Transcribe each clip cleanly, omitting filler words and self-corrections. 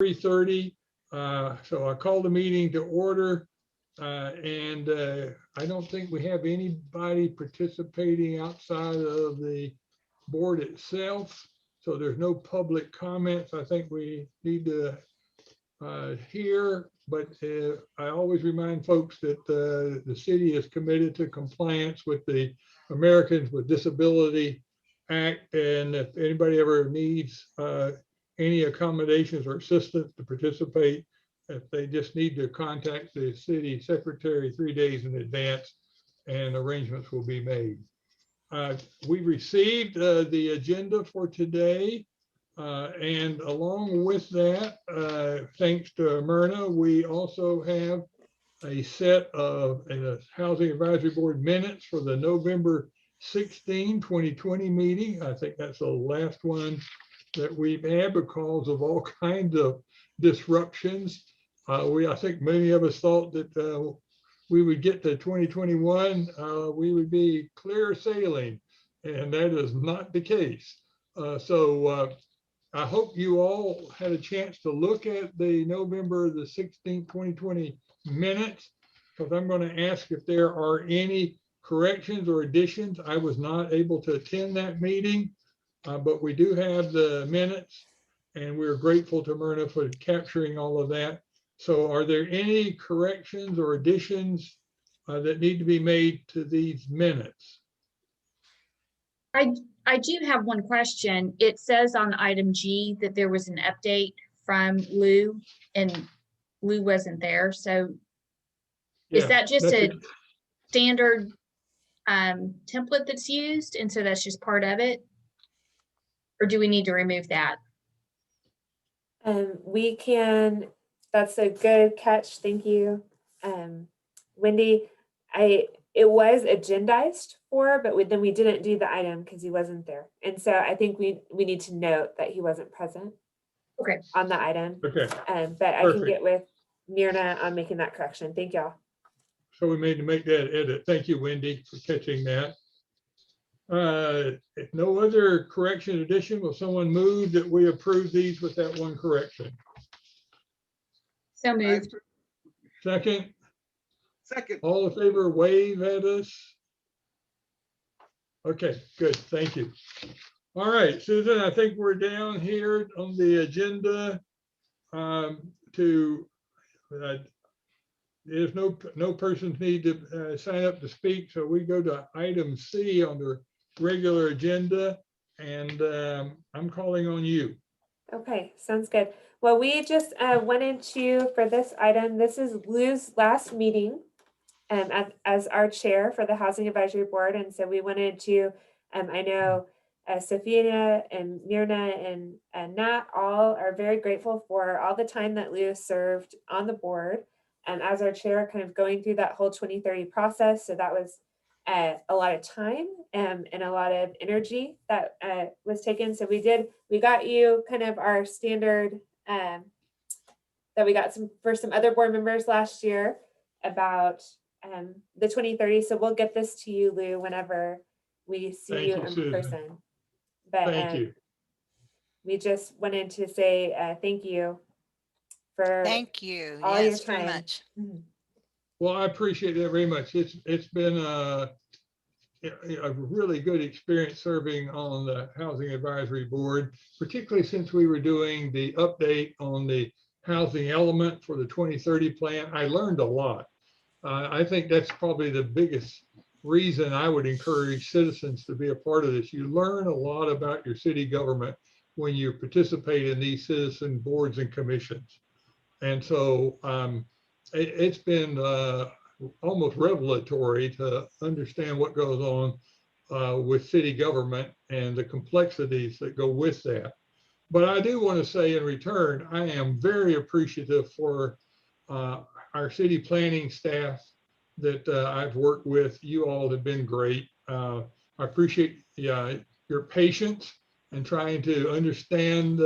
3:30. So I call the meeting to order. And I don't think we have anybody participating outside of the board itself. So there's no public comments. I think we need to hear, but I always remind folks that the city is committed to compliance with the Americans with Disability Act. And if anybody ever needs any accommodations or assistance to participate, if they just need to contact the city secretary 3 days in advance, and arrangements will be made. We received the agenda for today. And along with that, thanks to Myrna, we also have a set of Housing Advisory Board minutes for the November 16, 2020 meeting. I think that's the last one that we've had because of all kinds of disruptions. I think many of us thought that we would get to 2021, we would be clear sailing, and that is not the case. So I hope you all had a chance to look at the November the 16th, 2020 minutes, because I'm going to ask if there are any corrections or additions. I was not able to attend that meeting, but we do have the minutes, and we're grateful to Myrna for capturing all of that. So are there any corrections or additions that need to be made to these minutes? I do have one question. It says on item G that there was an update from Lou, and Lou wasn't there. So is that just a standard template that's used, and so that's just part of it? Or do we need to remove that? We can, that's a good catch. Thank you. Wendy, it was agendized for, but then we didn't do the item because he wasn't there. And so I think we need to note that he wasn't present on the item. Okay. But perfect. I can get with Myrna on making that correction. Thank y'all. So we made to make that edit. Thank you, Wendy, for catching that. If no other correction addition, will someone move that we approve these with that one correction? So moved. Second? Second. All in favor, wave at us. Okay, good, thank you. All right, Susan, I think we're down here on the agenda there's no persons need to sign up to speak, so we go to item C on the regular agenda, and I'm calling on you. Okay, sounds good. Well, we just went into, for this item, this is Lou's last meeting as our chair for the Housing Advisory Board. And so we went into, I know Sophia and Myrna and Nat all are very grateful for all the time that Lou served on the board as our chair, kind of going through that whole 2030 process. So that was a lot of time and a lot of energy that was taken. So we got you kind of our standard that we got for some other board members last year about the 2030. So we'll get this to you, Lou, whenever we see you in Susan. person. But thank you. We just wanted to say thank you for all your time. Very much. Mm-hmm. Well, I appreciate that very much. It's been a really good experience serving on the Housing Advisory Board, particularly since we were doing the update on the housing element for the 2030 plan. I learned a lot. I think that's probably the biggest reason I would encourage citizens to be a part of this. You learn a lot about your city government when you participate in these citizen boards and commissions. And so it's been almost revelatory to understand what goes on with city government and the complexities that go with that. But I do want to say in return, I am very appreciative for our city planning staff that I've worked with. You all have been great. I appreciate your patience and trying to understand,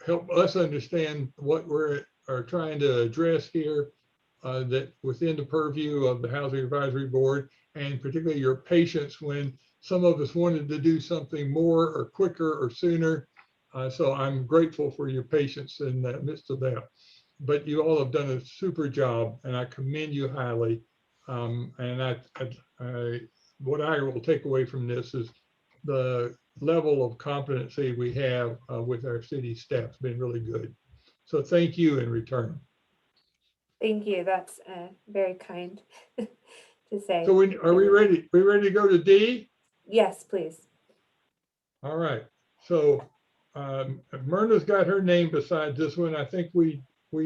help us understand what we're trying to address here that within the purview of the Housing Advisory Board, and particularly your patience when some of us wanted to do something more or quicker or sooner. So I'm grateful for your patience in the midst of that. But you all have done a super job, and I commend you highly. And what I will take away from this is the level of competency we have with our city staff has been really good. So thank you in return. Thank you. That's very kind to say. So are we ready? We ready to go to D? Yes, please. All right. So Myrna's got her name besides this one. I think we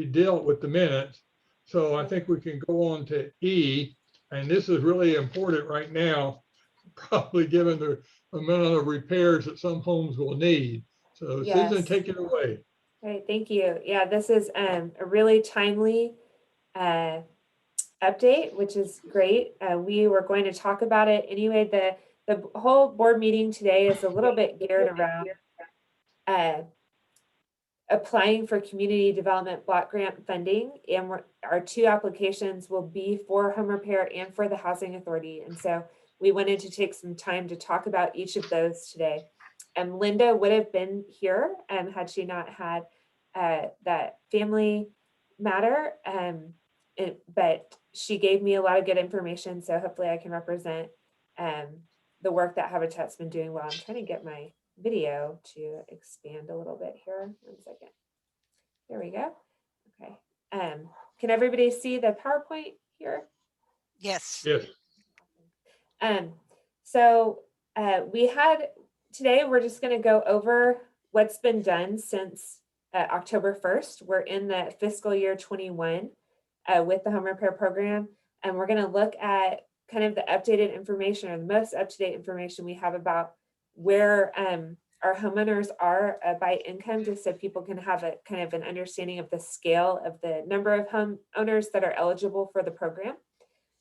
dealt with the minutes. So I think we can go on to E. And this is really important right now, probably given the amount of repairs that some homes will need. So Susan, Yes. take it away. Right. Thank you. Yeah, this is a really timely update, which is great. We were going to talk about it anyway. The whole board meeting today is a little bit geared around applying for community development block grant funding, and our two applications will be for home repair and for the housing authority. And so we wanted to take some time to talk about each of those today. And Linda would have been here had she not had that family matter. But she gave me a lot of good information, so hopefully I can represent the work that Habitat's been doing well. I'm trying to get my video to expand a little bit here. 1 second. There we go. Okay. Can everybody see the PowerPoint here? Yes. Yes. So today we're just going to go over what's been done since October 1st. We're in the fiscal year 21 with the home repair program, and we're going to look at kind of the updated information, or the most up-to-date information we have about where our homeowners are by income, just so people can have a kind of an understanding of the scale of the number of homeowners that are eligible for the program.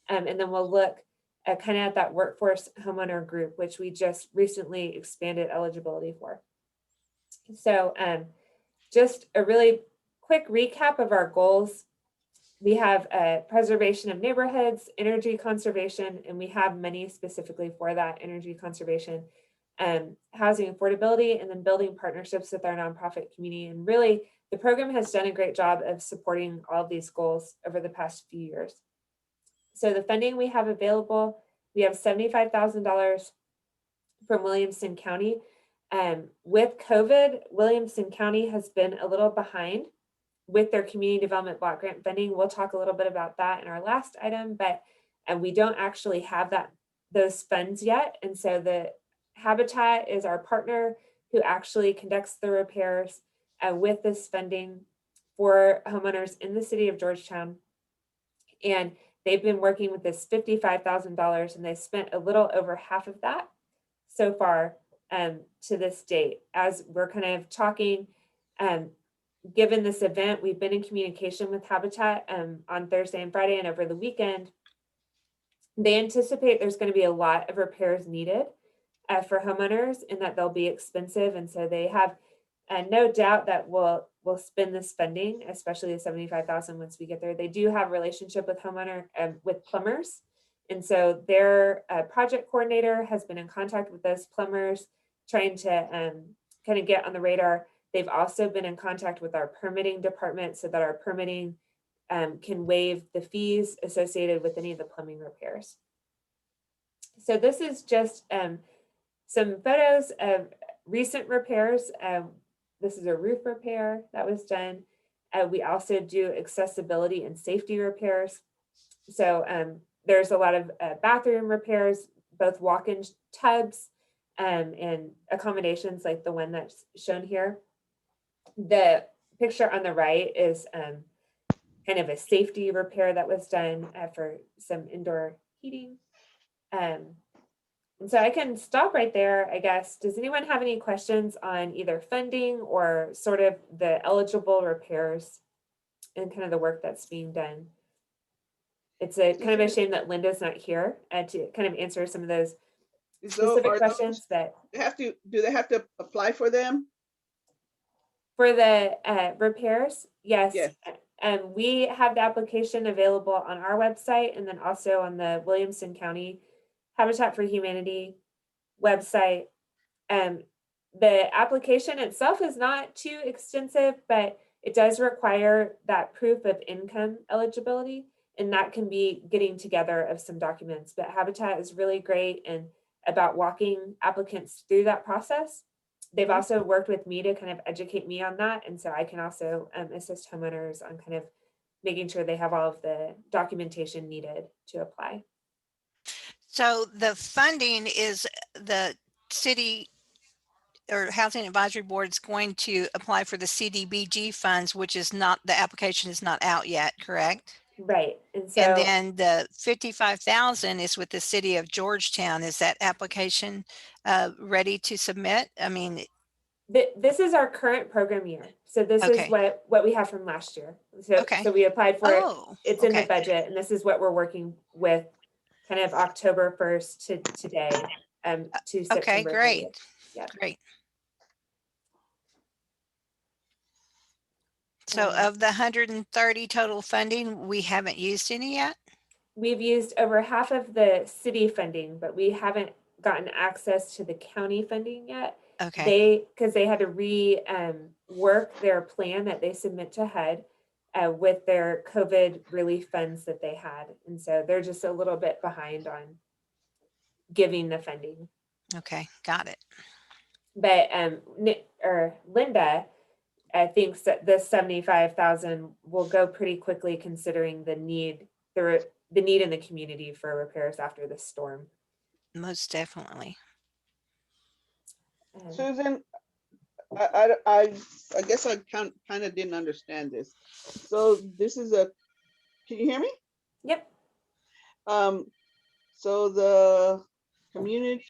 And then we'll look at kind of at that workforce homeowner group, which we just recently expanded eligibility for. So just a really quick recap of our goals. We have preservation of neighborhoods, energy conservation, and we have money specifically for that: energy conservation, housing affordability, and then building partnerships with our nonprofit community. And really, the program has done a great job of supporting all of these goals over the past few years. So the funding we have available, we have $75,000 from Williamson County. With COVID, Williamson County has been a little behind with their community development block grant funding. We'll talk a little bit about that in our last item, but we don't actually have those funds yet. And so the Habitat is our partner who actually conducts the repairs with this funding for homeowners in the city of Georgetown. And they've been working with this $55,000, and they spent a little over half of that so far to this date. As we're kind of talking, given this event, we've been in communication with Habitat on Thursday and Friday and over the weekend. They anticipate there's going to be a lot of repairs needed for homeowners, and that they'll be expensive. And so they have no doubt that we'll spend this funding, especially the $75,000 once we get there. They do have a relationship with with plumbers. And so their project coordinator has been in contact with those plumbers, trying to kind of get on the radar. They've also been in contact with our permitting department so that our permitting can waive the fees associated with any of the plumbing repairs. So this is just some photos of recent repairs. This is a roof repair that was done. We also do accessibility and safety repairs. So there's a lot of bathroom repairs, both walk-in tubs and accommodations like the one that's shown here. The picture on the right is kind of a safety repair that was done for some indoor heating. And so I can stop right there, I guess. Does anyone have any questions on either funding or sort of the eligible repairs and kind of the work that's being done? It's a kind of a shame that Linda's not here to kind of answer some of those specific questions. But do they have to apply for them? For the repairs, yes. Yes. We have the application available on our website, and then also on the Williamson County Habitat for Humanity website. the application itself is not too extensive, but it does require that proof of income eligibility, and that can be getting together of some documents. But Habitat is really great and about walking applicants through that process. They've also worked with me to kind of educate me on that, and so I can also assist homeowners on kind of making sure they have all of the documentation needed to apply. So the funding is the city or Housing Advisory Board is going to apply for the CDBG funds, which is not, the application is not out yet, correct? Right, and so And then the 55,000 is with the city of Georgetown. Is that application ready to submit? I mean, this is our current program year. So this is Okay. what we have from last year. So, Okay. so we applied for it. oh, It's in the okay. budget, and this is what we're working with kind of October 1st to today, to Okay, September 30th. great. Yep. Great. So Um, of the 130 total funding, we haven't used any yet? We've used over half of the city funding, but we haven't gotten access to the county funding yet. Okay. Because they had to work their plan that they submit to HUD with their COVID relief funds that they had. And so they're just a little bit behind on giving the funding. Okay, got it. But Linda thinks that this 75,000 will go pretty quickly considering the need in the community for repairs after the storm. Most definitely. Susan, I guess I kind of didn't understand this. So this is can you hear me? Yep. So the community,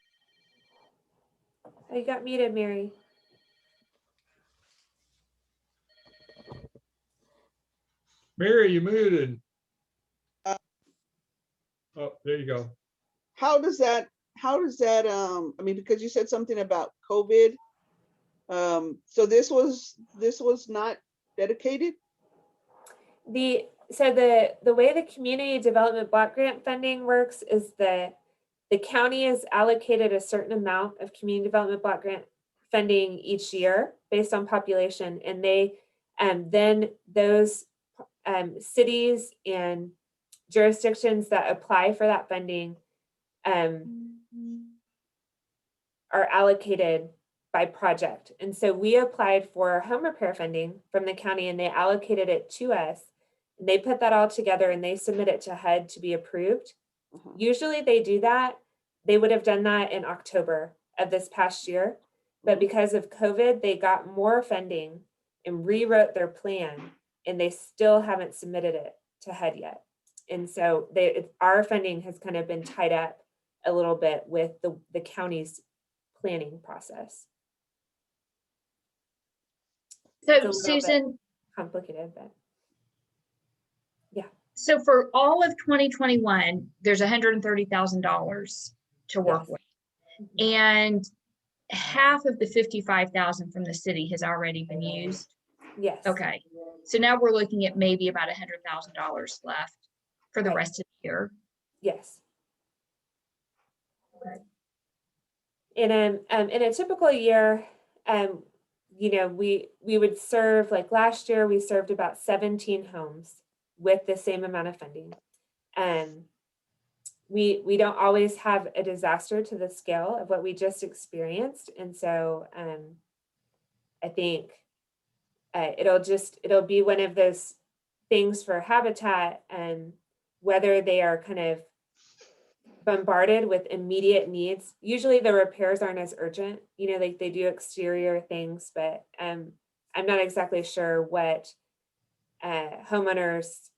Oh, you got muted, Mary. Mary, you muted. Oh, there you go. how does that, I mean, because you said something about COVID. So this was not dedicated? So the way the community development block grant funding works is the county is allocated a certain amount of community development block grant funding each year based on population, and they then those cities and jurisdictions that apply for that funding are allocated by project. And so we applied for home repair funding from the county, and they allocated it to us. And they put that all together and they submit it to HUD to be approved. Usually they do that. They would have done that in October of this past year. But because of COVID, they got more funding and rewrote their plan, and they still haven't submitted it to HUD yet. And so our funding has kind of been tied up a little bit with the county's planning process. So Susan, Complicated, but yeah. so for all of 2021, there's $130,000 to work Yes. with. And half of the 55,000 from the city has already been used. Yes. Okay. So now we're looking at maybe about $100,000 left for the Right. rest of the year. Yes. Okay. In a typical year, we would serve, like last year, we served about 17 homes with the same amount of funding. We don't always have a disaster to the scale of what we just experienced. And so I think it'll be one of those things for Habitat, and whether they are kind of bombarded with immediate needs. Usually the repairs aren't as urgent, like they do exterior things, but I'm not exactly sure what homeowners,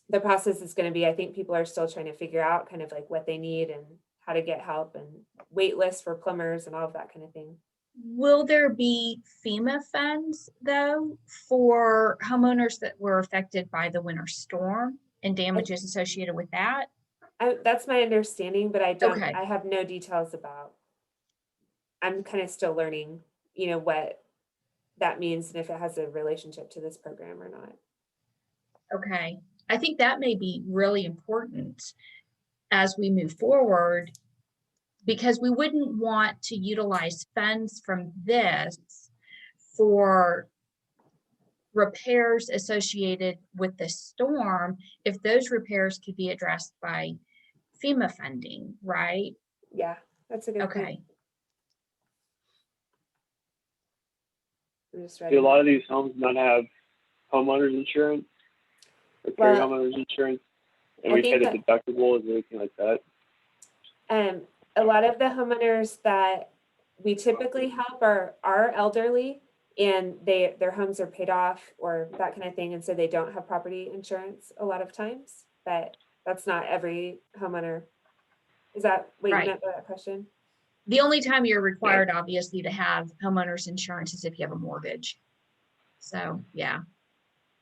the process is going to be. I think people are still trying to figure out kind of like what they need and how to get help, and wait lists for plumbers and all of that kind of thing. Will there be FEMA funds though for homeowners that were affected by the winter storm and damages associated with that? That's my understanding, but Okay. I have no details about. I'm kind of still learning, what that means and if it has a relationship to this program or not. Okay. I think that may be really important as we move forward, because we wouldn't want to utilize funds from this for repairs associated with the storm if those repairs could be addressed by FEMA funding, right? Yeah, that's a good point. Okay, I'm just Do a writing. lot of these homes not have homeowners insurance or carry Well, homeowners insurance? And I we pay think the deductible or anything like that? A lot of the homeowners that we typically help are elderly, and their homes are paid off or that kind of thing, and so they don't have property insurance a lot of times. But that's not every homeowner. Is that what you Right. meant by that question? the only time you're required, obviously, to have homeowners insurance is if you have a mortgage. So, yeah.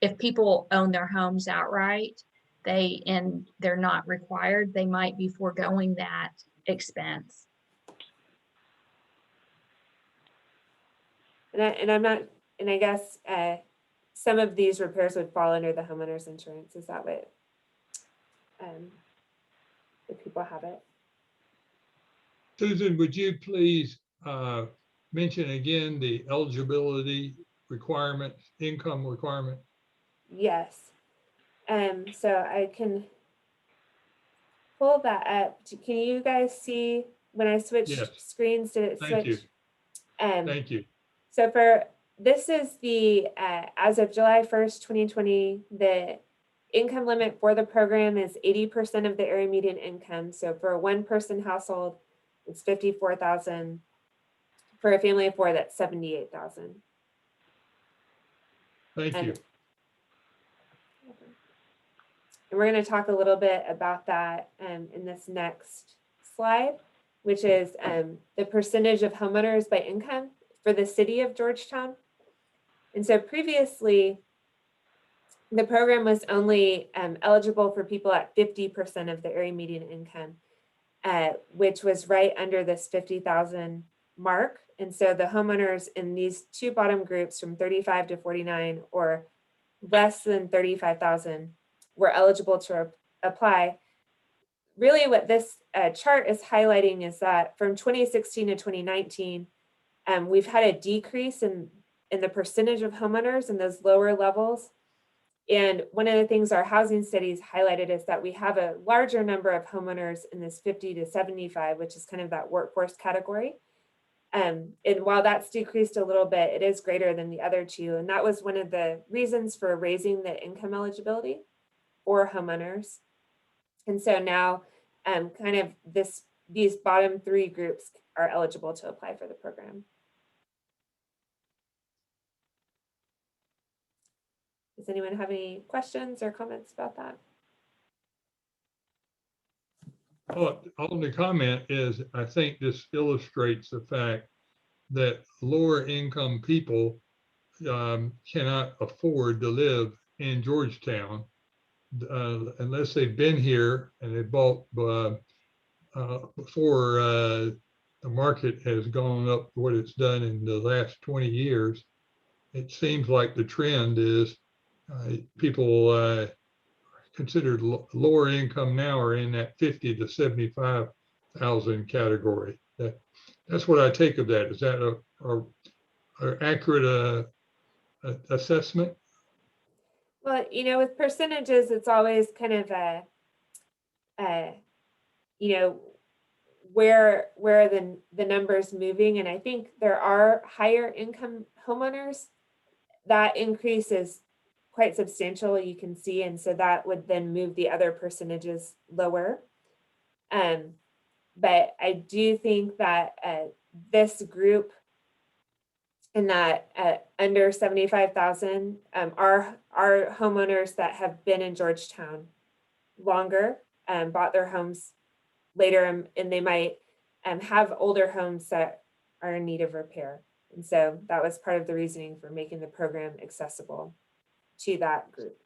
If people own their homes outright, and they're not required, they might be foregoing that expense. And I'm not, and I guess some of these repairs would fall under the homeowner's insurance. Is that what if people have it? Susan, would you please mention again the eligibility requirements, income requirement? Yes. So I can pull that up. Can you guys see when I switched Yes. screens? Did it Thank you. switch? Thank you. So this is the as of July 1st, 2020, the income limit for the program is 80% of the area median income. So for a one-person household, it's 54,000. For a family of four, that's 78,000. Thank you. And we're going to talk a little bit about that in this next slide, which is the percentage of homeowners by income for the city of Georgetown. And so previously, the program was only eligible for people at 50% of the area median income, which was right under this 50,000 mark. And so the homeowners in these two bottom groups from 35 to 49 or less than 35,000 were eligible to apply. Really what this chart is highlighting is that from 2016 to 2019, we've had a decrease in the percentage of homeowners in those lower levels. And one of the things our housing studies highlighted is that we have a larger number of homeowners in this 50 to 75, which is kind of that workforce category. And while that's decreased a little bit, it is greater than the other two. And that was one of the reasons for raising the income eligibility for homeowners. And so now kind of these bottom three groups are eligible to apply for the program. Does anyone have any questions or comments about that? Well, only comment is, I think this illustrates the fact that lower income people cannot afford to live in Georgetown unless they've been here and they bought before the market has gone up what it's done in the last 20 years. It seems like the trend is people considered lower income now are in that 50 to 75,000 category. That's what I take of that. Is that a accurate assessment? Well, with percentages, it's always kind of where are the numbers moving. And I think there are higher income homeowners. That increase is quite substantial, you can see. And so that would then move the other percentages lower. But I do think that this group in that under 75,000 are homeowners that have been in Georgetown longer, bought their homes later, and they might have older homes that are in need of repair. And so that was part of the reasoning for making the program accessible to that group.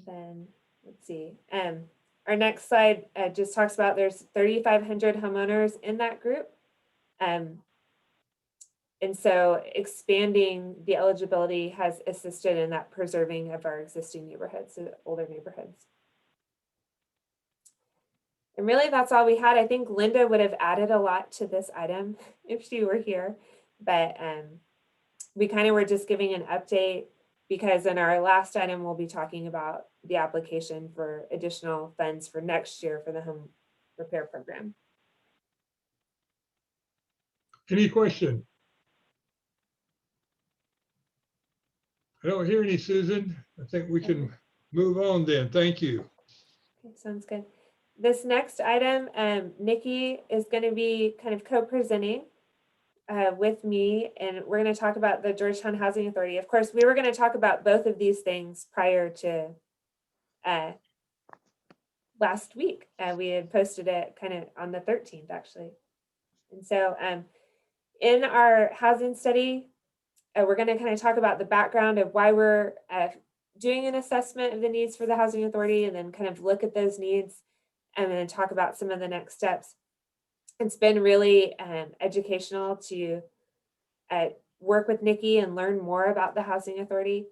Then let's see. Our next slide just talks about there's 3,500 homeowners in that group. And so expanding the eligibility has assisted in that preserving of our existing neighborhoods, older neighborhoods. And really, that's all we had. I think Linda would have added a lot to this item if she were here, but we kind of were just giving an update because in our last item, we'll be talking about the application for additional funds for next year for the home repair program. Any question? I don't hear any, Susan. I think we can move on then. Thank you. Okay, sounds good. This next item, Nikki is going to be kind of co-presenting with me, and we're going to talk about the Georgetown Housing Authority. Of course, we were going to talk about both of these things prior to last week. We had posted it kind of on the 13th, actually. And so in our housing study, we're going to kind of talk about the background of why we're doing an assessment of the needs for the Housing Authority, and then kind of look at those needs and then talk about some of the next steps. It's been really educational to work with Nikki and learn more about the Housing Authority.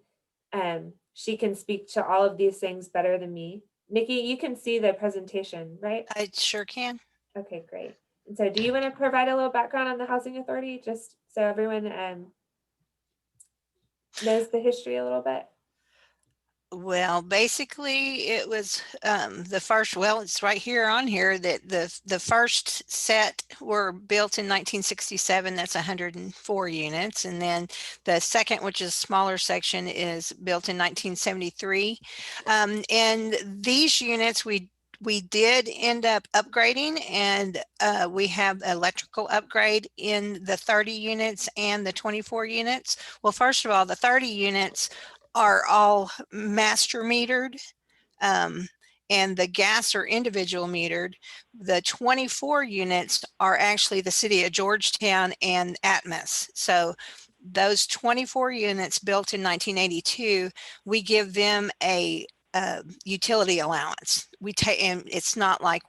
She can speak to all of these things better than me. Nikki, you can see the presentation, right? I sure can. Okay, great. And so do you want to provide a little background on the Housing Authority, just so everyone knows the history a little bit? Well, basically it was the first, well, it's right here on here that the first set were built in 1967. That's 104 units. And then the second, which is a smaller section, is built in 1973. And these units we did end up upgrading, and we have electrical upgrade in the 30 units and the 24 units. Well, first of all, the 30 units are all master metered, and the gas are individual metered. The 24 units are actually the city of Georgetown and Atmos. So those 24 units built in 1982, we give them a utility allowance. We take, and it's not like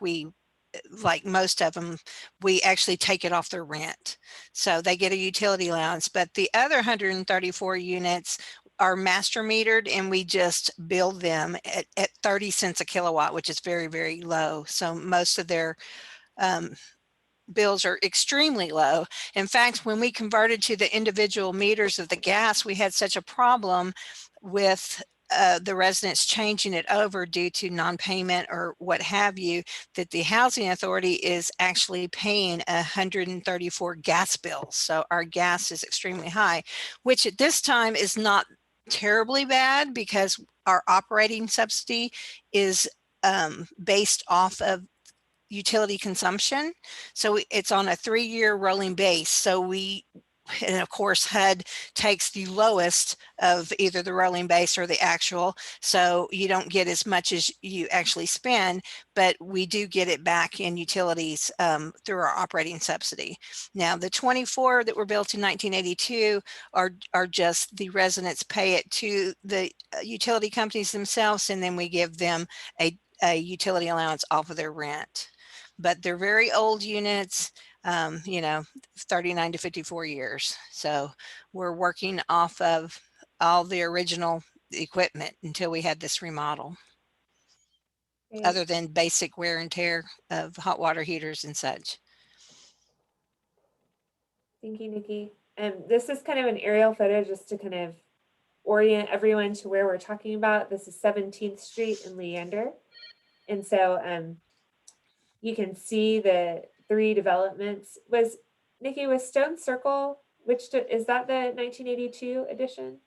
like most of them, we actually take it off their rent. So they get a utility allowance, but the other 134 units are master metered, and we just bill them at 30 cents a kilowatt, which is very, very low. So most of their bills are extremely low. In fact, when we converted to the individual meters of the gas, we had such a problem with the residents changing it over due to non-payment or what have you, that the Housing Authority is actually paying 134 gas bills. So our gas is extremely high, which at this time is not terribly bad because our operating subsidy is based off of utility consumption. So it's on a 3-year rolling base. So and of course, HUD takes the lowest of either the rolling base or the actual. So you don't get as much as you actually spend, but we do get it back in utilities through our operating subsidy. Now, the 24 that were built in 1982 are just the residents pay it to the utility companies themselves, and then we give them a utility allowance off of their rent. But they're very old units, 39 to 54 years. So we're working off of all the original equipment until we had this remodel, Great. other than basic wear and tear of hot water heaters and such. Thank you, Nikki. This is kind of an aerial photo just to kind of orient everyone to where we're talking about. This is 17th Street in Leander. And so you can see the 3 developments. Nikki, was Stone Circle, is that the 1982 edition?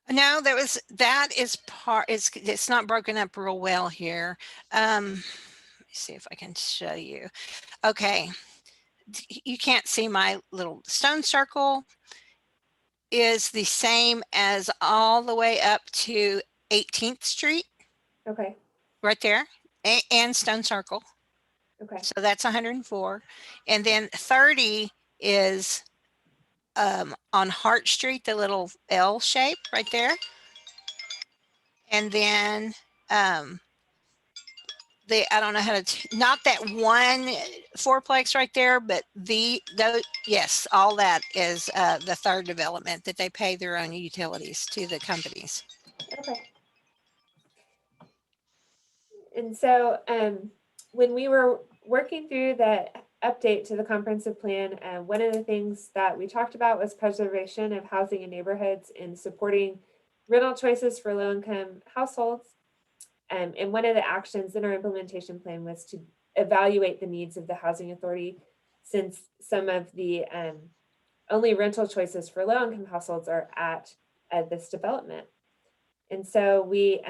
No, that is part, it's not broken up real well here. Let me see if I can show you. Okay. You can't see my little Stone Circle is the same as all the way up to 18th Street. Okay. Right there, and Stone Circle. Okay. So that's 104. And then 30 is on Hart Street, the little L shape right there. And then I don't know how to, not that one fourplex right there, but yes, all that is the third development that they pay their own utilities to the companies. Okay. And so when we were working through the update to the comprehensive plan, one of the things that we talked about was preservation of housing in neighborhoods and supporting rental choices for low-income households. And one of the actions in our implementation plan was to evaluate the needs of the housing authority, since some of the only rental choices for low-income households are at this development. And so we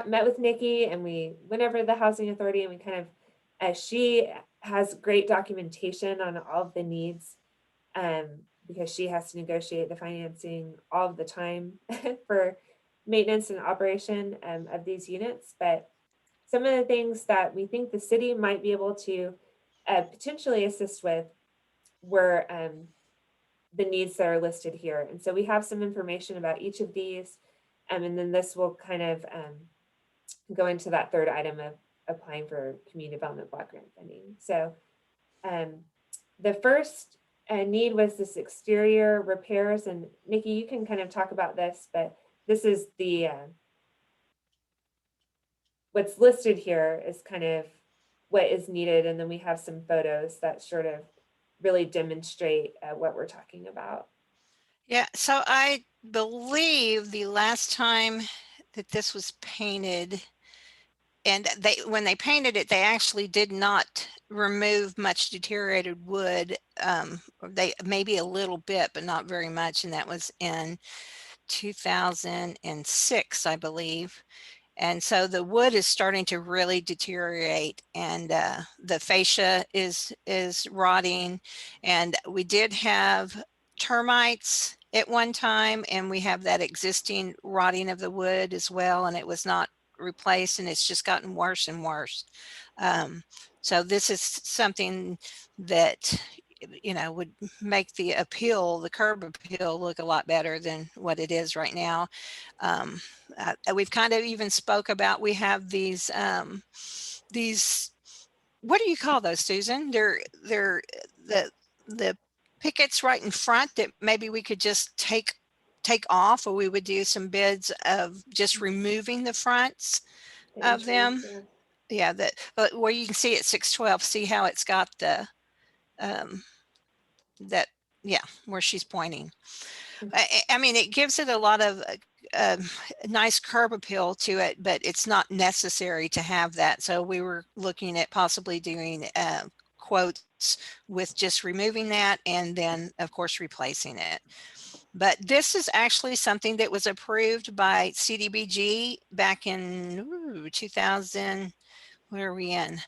met with Nikki, and we went over to the housing authority, and we kind of, she has great documentation on all of the needs, because she has to negotiate the financing all of the time for maintenance and operation of these units. But some of the things that we think the city might be able to potentially assist with were the needs that are listed here. And so we have some information about each of these. And then this will kind of go into that third item of applying for community development block grant funding. So the first need was this exterior repairs. And Nikki, you can kind of talk about this, but this is the, what's listed here is kind of what is needed. And then we have some photos that sort of really demonstrate what we're talking about. Yeah, so I believe the last time that this was painted, and when they painted it, they actually did not remove much deteriorated wood. They maybe a little bit, but not very much, and that was in 2006, I believe. And so the wood is starting to really deteriorate, and the fascia is rotting. And we did have termites at one time, and we have that existing rotting of the wood as well, and it was not replaced, and it's just gotten worse and worse. So this is something that, you know, would make the curb appeal look a lot better than what it is right now. We've kind of even spoke about, we have these, what do you call those, Susan? They're the pickets right in front that maybe we could just take off, or we would do some bids of just removing the fronts of them. Yeah, but where you can see at 612, see how it's got the, that, yeah, where she's pointing. I mean, it gives it a lot of nice curb appeal to it, but it's not necessary to have that. So we were looking at possibly doing quotes with just removing that, and then of course replacing it. But this is actually something that was approved by CDBG back in 2000. Where are we in?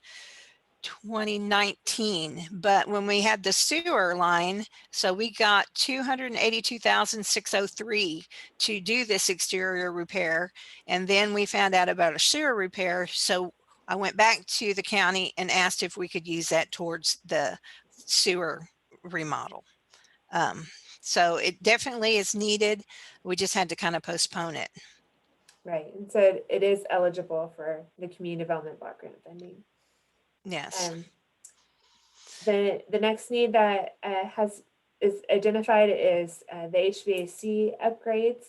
2019. But when we had the sewer line, so we got $282,603 to do this exterior repair. And then we found out about a sewer repair. So I went back to the county and asked if we could use that towards the sewer remodel. So it definitely is needed. We just had to kind of postpone it. Right. And so it is eligible for the community development block grant funding. Yes. The next need that is identified is the HVAC upgrades.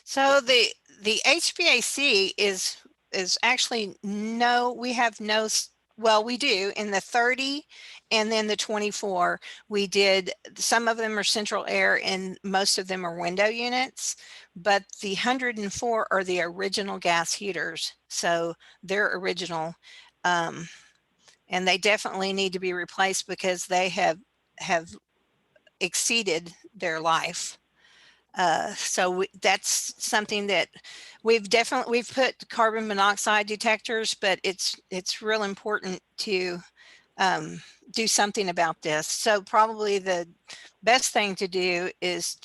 So the HVAC is actually we have no, well, we do in the 30 and then the 24. We did, some of them are central air and most of them are window units, but the 104 are the original gas heaters. So they're original. And they definitely need to be replaced because they have exceeded their life. So that's something that we've put carbon monoxide detectors, but it's real important to do something about this. So probably the best thing to do is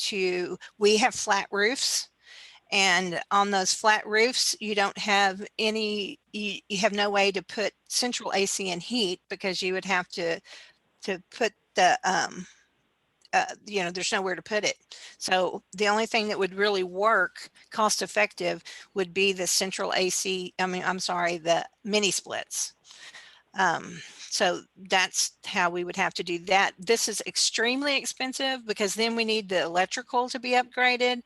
we have flat roofs. And on those flat roofs, you don't have any, you have no way to put central AC and heat, because you would have to put the, you know, there's nowhere to put it. So the only thing that would really work cost effective would be the central AC, the mini splits. So that's how we would have to do that. This is extremely expensive because then we need the electrical to be upgraded.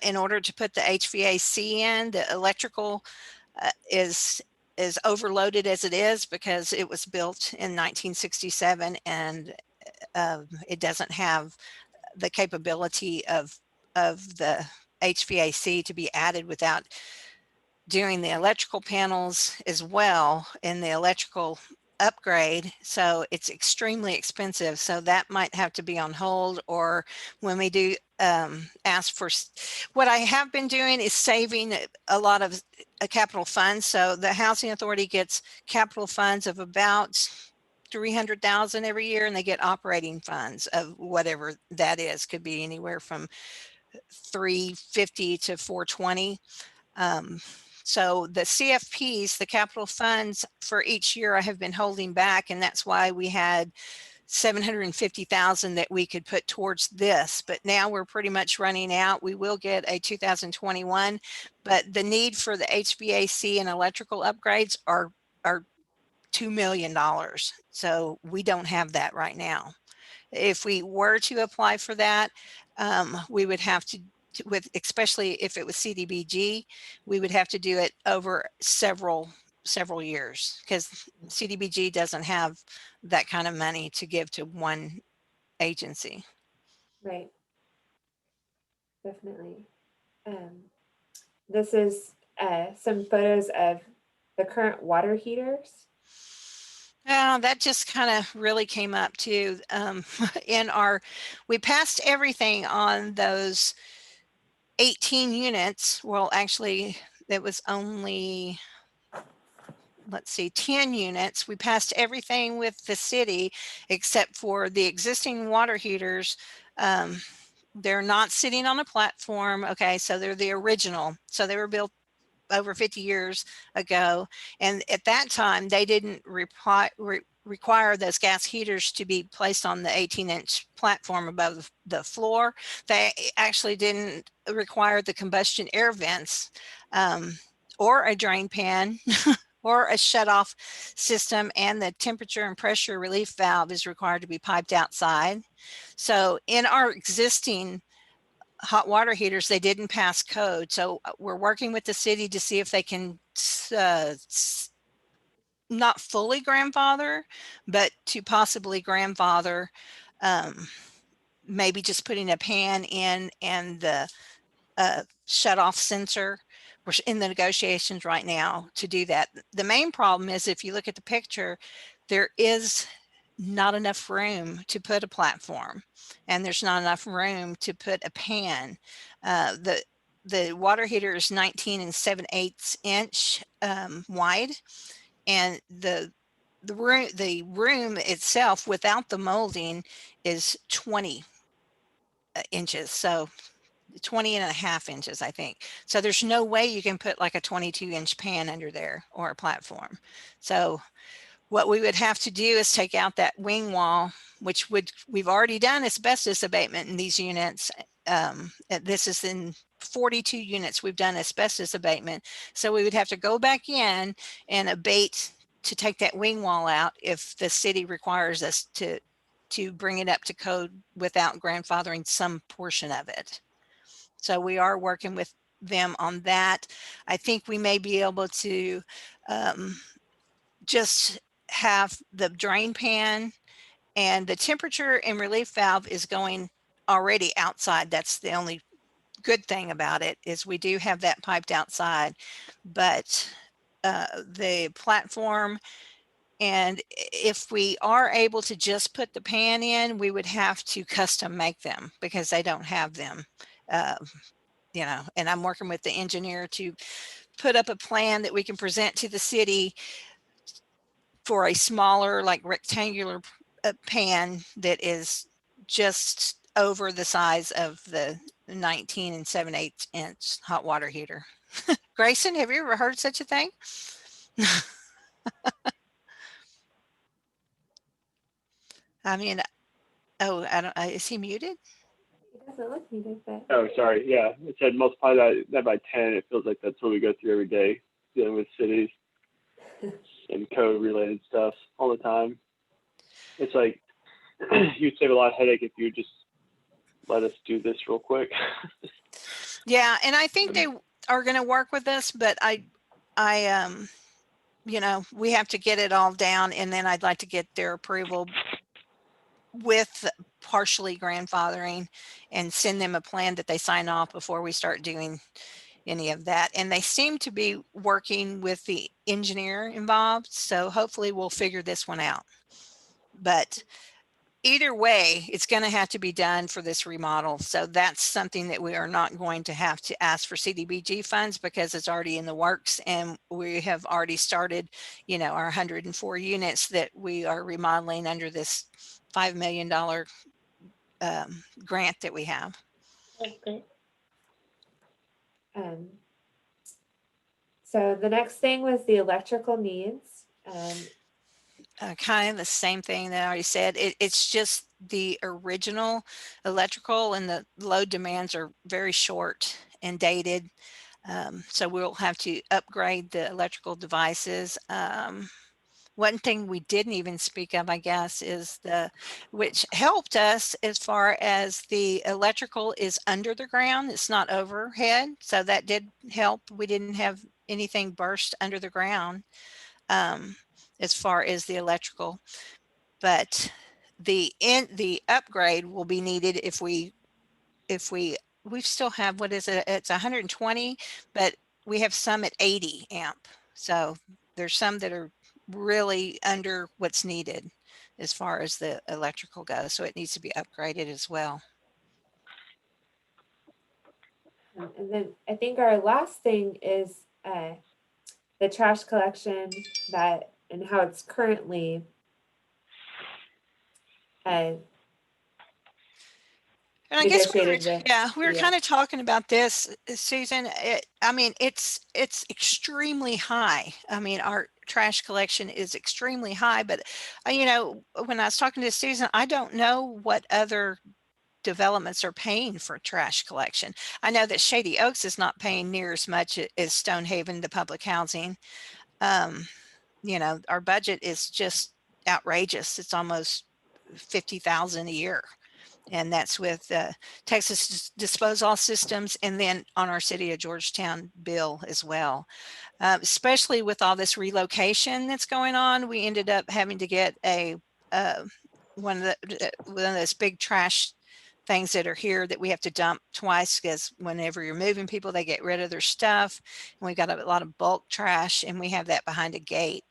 In order to put the HVAC in, the electrical is as overloaded as it is because it was built in 1967 and it doesn't have the capability of the HVAC to be added without doing the electrical panels as well in the electrical upgrade. So it's extremely expensive. So that might have to be on hold, or when we do ask for, what I have been doing is saving a lot of capital funds. So the Housing Authority gets capital funds of about 300,000 every year, and they get operating funds of whatever that is, could be anywhere from 350 to 420. So the CFPs, the capital funds for each year, I have been holding back, and that's why we had 750,000 that we could put towards this, but now we're pretty much running out. We will get a 2021, but the need for the HVAC and electrical upgrades are $2 million. So we don't have that right now. If we were to apply for that, we would have to, especially if it was CDBG, we would have to do it over several years, because CDBG doesn't have that kind of money to give to one agency. Right. Definitely. This is some photos of the current water heaters. That just kind of really came up too. We passed everything on those 18 units. Well, actually, it was only, let's see, 10 units. We passed everything with the city except for the existing water heaters. They're not sitting on a platform. Okay, so they're the original. So they were built over 50 years ago. And at that time, they didn't require those gas heaters to be placed on the 18-inch platform above the floor. They actually didn't require the combustion air vents or a drain pan or a shut-off system, and the temperature and pressure relief valve is required to be piped outside. So in our existing hot water heaters, they didn't pass code. So we're working with the city to see if they can not fully grandfather, but to possibly grandfather, maybe just putting a pan in and the shut off sensor. We're in the negotiations right now to do that. The main problem is, if you look at the picture, there is not enough room to put a platform, and there's not enough room to put a pan. The water heater is 19 7/8 inch wide, and the room itself without the molding is 20 inches. So 20.5 inches, I think. So there's no way you can put like a 22-inch pan under there or a platform. So what we would have to do is take out that wing wall, which we've already done asbestos abatement in these units. This is in 42 units we've done asbestos abatement. So we would have to go back in and abate to take that wing wall out if the city requires us to bring it up to code without grandfathering some portion of it. So we are working with them on that. I think we may be able to just have the drain pan, and the temperature and relief valve is going already outside. That's the only good thing about it, is we do have that piped outside, but the platform, and if we are able to just put the pan in, we would have to custom make them because they don't have them. And I'm working with the engineer to put up a plan that we can present to the city for a smaller, like rectangular pan that is just over the size of the 19 7/8 inch hot water heater. Grayson, have you ever heard such a thing? I mean, oh, I don't, is he muted? It doesn't look needed, but Oh, sorry. Yeah, it said multiply that by 10. It feels like that's what we go through every day, dealing with cities and code related stuff all the time. It's like you'd save a lot of headache if you just let us do this real quick. Yeah, and I think they are going to work with us, but you know, we have to get it all down, and then I'd like to get their approval with partially grandfathering and send them a plan that they sign off before we start doing any of that. And they seem to be working with the engineer involved. So hopefully we'll figure this one out. But either way, it's going to have to be done for this remodel. So that's something that we are not going to have to ask for CDBG funds because it's already in the works, and we have already started, you know, our 104 units that we are remodeling under this $5 million grant that we have. Okay. So the next thing was the electrical needs. Kind of the same thing that I already said. It's just the original electrical, and the load demands are very short and dated. So we'll have to upgrade the electrical devices. One thing we didn't even speak of, I guess, is which helped us as far as the electrical is under the ground. It's not overhead. So that did help. We didn't have anything burst under the ground as far as the electrical, but the upgrade will be needed if we still have, what is it? It's 120, but we have some at 80 amp. So there's some that are really under what's needed as far as the electrical goes. So it needs to be upgraded as well. And then I think our last thing is the trash collection and how it's currently And I guess we were, negotiated with. yeah, we were Yeah. kind of talking about this, Susan. I mean, it's extremely high. I mean, our trash collection is extremely high, but you know, when I was talking to Susan, I don't know what other developments are paying for trash collection. I know that Shady Oaks is not paying near as much as Stonehaven, the public housing. You know, our budget is just outrageous. It's almost 50,000 a year. And that's with Texas Disposal Systems, and then on our City of Georgetown bill as well. Especially with all this relocation that's going on, we ended up having to get one of those big trash things that are here that we have to dump twice, because whenever you're moving people, they get rid of their stuff. And we got a lot of bulk trash, and we have that behind a gate.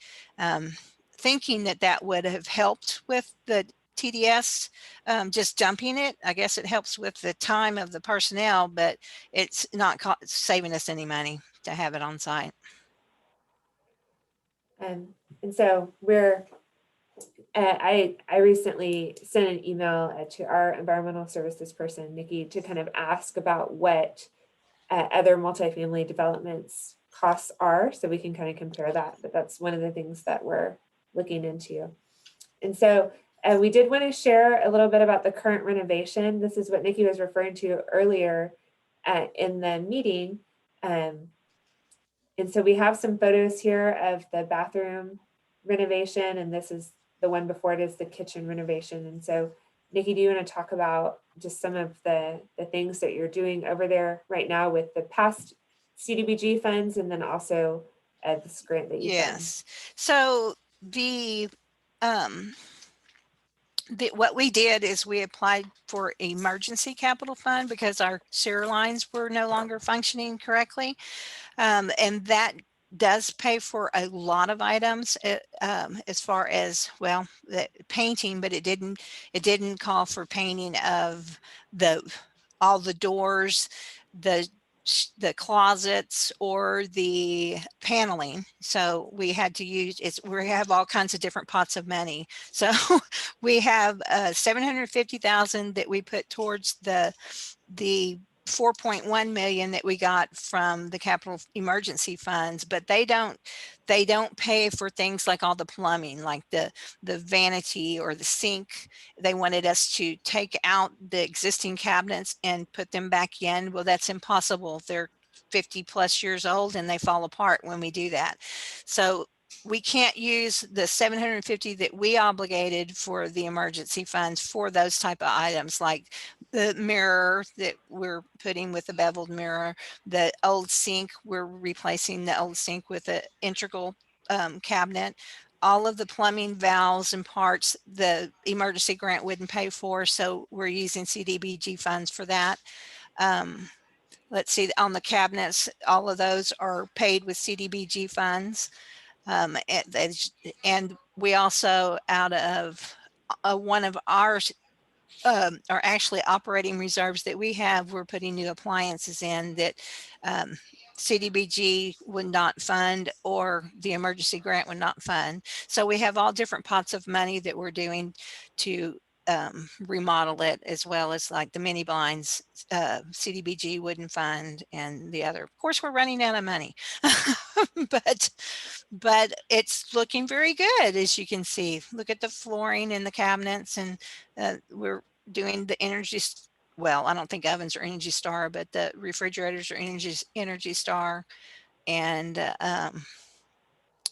Thinking that would have helped with the TDS, just dumping it. I guess it helps with the time of the personnel, but it's not saving us any money to have it on site. And so I recently sent an email to our environmental services person, Nikki, to kind of ask about what other multifamily developments costs are, so we can kind of compare that. But that's one of the things that we're looking into. And so we did want to share a little bit about the current renovation. This is what Nikki was referring to earlier in the meeting. And so we have some photos here of the bathroom renovation, and this is the one before it is the kitchen renovation. And so, Nikki, do you want to talk about just some of the things that you're doing over there right now with the past CDBG funds, and then also this grant that you've done? Yes. So what we did is we applied for emergency capital fund because our sewer lines were no longer functioning correctly. And that does pay for a lot of items as far as, well, the painting, but it didn't call for painting of all the doors, the closets, or the paneling. So we had to we have all kinds of different pots of money. So we have 750,000 that we put towards the 4.1 million that we got from the capital emergency funds, but they don't pay for things like all the plumbing, like the vanity or the sink. They wanted us to take out the existing cabinets and put them back in. Well, that's impossible. They're 50 plus years old and they fall apart when we do that. So we can't use the 750 that we obligated for the emergency funds for those type of items, like the mirror that we're putting with the beveled mirror, the old sink, we're replacing the old sink with an integral cabinet. All of the plumbing valves and parts, the emergency grant wouldn't pay for, so we're using CDBG funds for that. Let's see, on the cabinets, all of those are paid with CDBG funds. And we also, out of one of ours, are actually operating reserves that we have, we're putting new appliances in that CDBG would not fund, or the emergency grant would not fund. So we have all different pots of money that we're doing to remodel it, as well as like the mini blinds, CDBG wouldn't fund, and the other. Of course, we're running out of money, but it's looking very good, as you can see. Look at the flooring and the cabinets, and we're doing the Energy. Well, I don't think ovens are Energy Star, but the refrigerators are Energy Star, and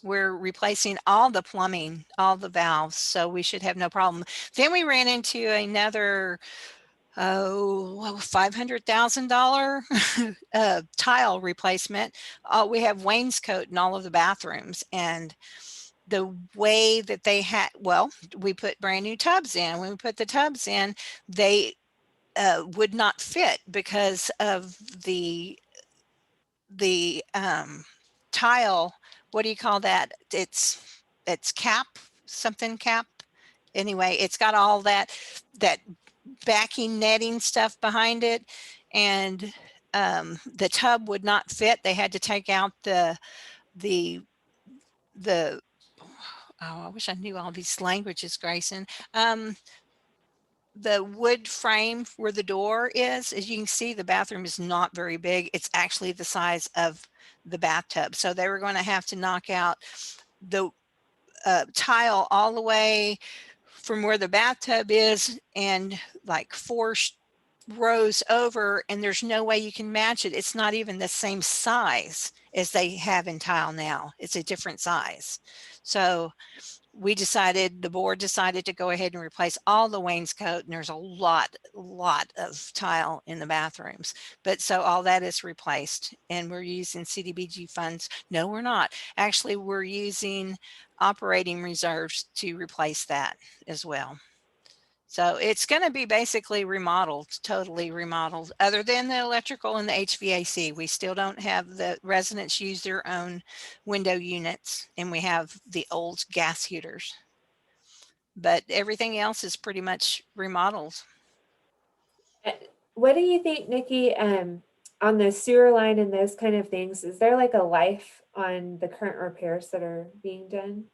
we're replacing all the plumbing, all the valves, so we should have no problem. Then we ran into another $500,000 tile replacement. We have wainscot in all of the bathrooms, and the way that they had, well, we put brand new tubs in. When we put the tubs in, they would not fit because of the tile. What do you call that? It's cap, something cap. Anyway, it's got all that backing netting stuff behind it, and the tub would not fit. They had to take out the oh, I wish I knew all these languages, Grayson. The wood frame where the door is, as you can see, the bathroom is not very big. It's actually the size of the bathtub. So they were going to have to knock out the tile all the way from where the bathtub is, and like 4 rows over, and there's no way you can match it. It's not even the same size as they have in tile now. It's a different size. So the board decided to go ahead and replace all the wainscot, and there's a lot of tile in the bathrooms. But so all that is replaced, and we're using CDBG funds. No, we're not. Actually, we're using operating reserves to replace that as well. So it's going to be basically remodeled, totally remodeled, other than the electrical and the HVAC. We still don't have the residents use their own window units, and we have the old gas heaters. But everything else is pretty much remodeled. What do you think, Nikki, on the sewer line and those kind of things? Is there like a life on the current repairs that are being done?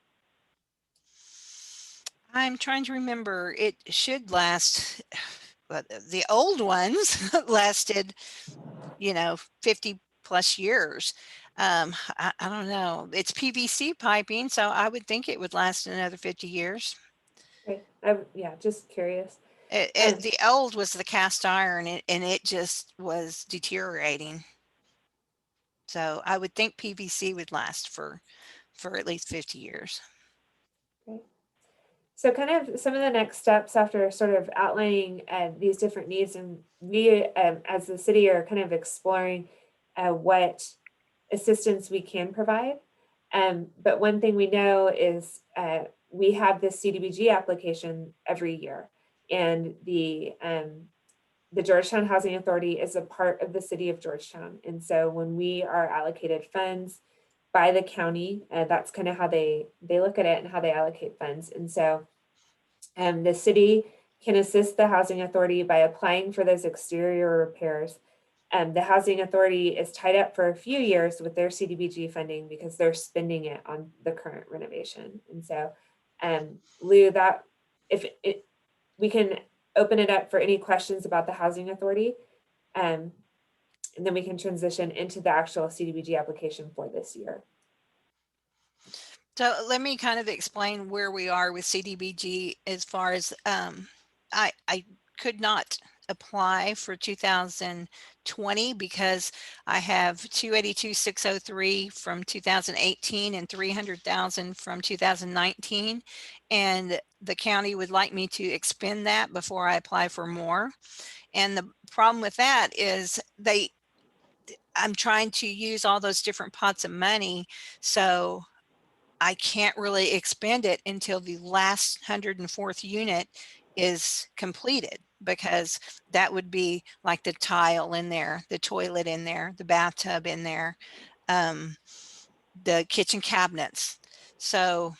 I'm trying to remember. It should last, but the old ones lasted, 50 plus years. I don't know. It's PVC piping, so I would think it would last another 50 years. Okay. Yeah, just curious. The old was the cast iron, and it just was deteriorating. So I would think PVC would last for at least 50 years. Okay. So kind of some of the next steps after sort of outlining these different needs, and we as the city are kind of exploring what assistance we can provide. But one thing we know is we have this CDBG application every year, and the Georgetown Housing Authority is a part of the city of Georgetown. And so when we are allocated funds by the county, that's kind of how they look at it and how they allocate funds. And so the city can assist the Housing Authority by applying for those exterior repairs. The Housing Authority is tied up for a few years with their CDBG funding because they're spending it on the current renovation. And so, Lou, that we can open it up for any questions about the Housing Authority, and then we can transition into the actual CDBG application for this year. So let me kind of explain where we are with CDBG as far as I could not apply for 2020 because I have 282,603 from 2018 and 300,000 from 2019, and the county would like me to expend that before I apply for more. And the problem with that is I'm trying to use all those different pots of money, so I can't really expend it until the last 104th unit is completed, because that would be like the tile in there, the toilet in there, the bathtub in there, the kitchen cabinets. So,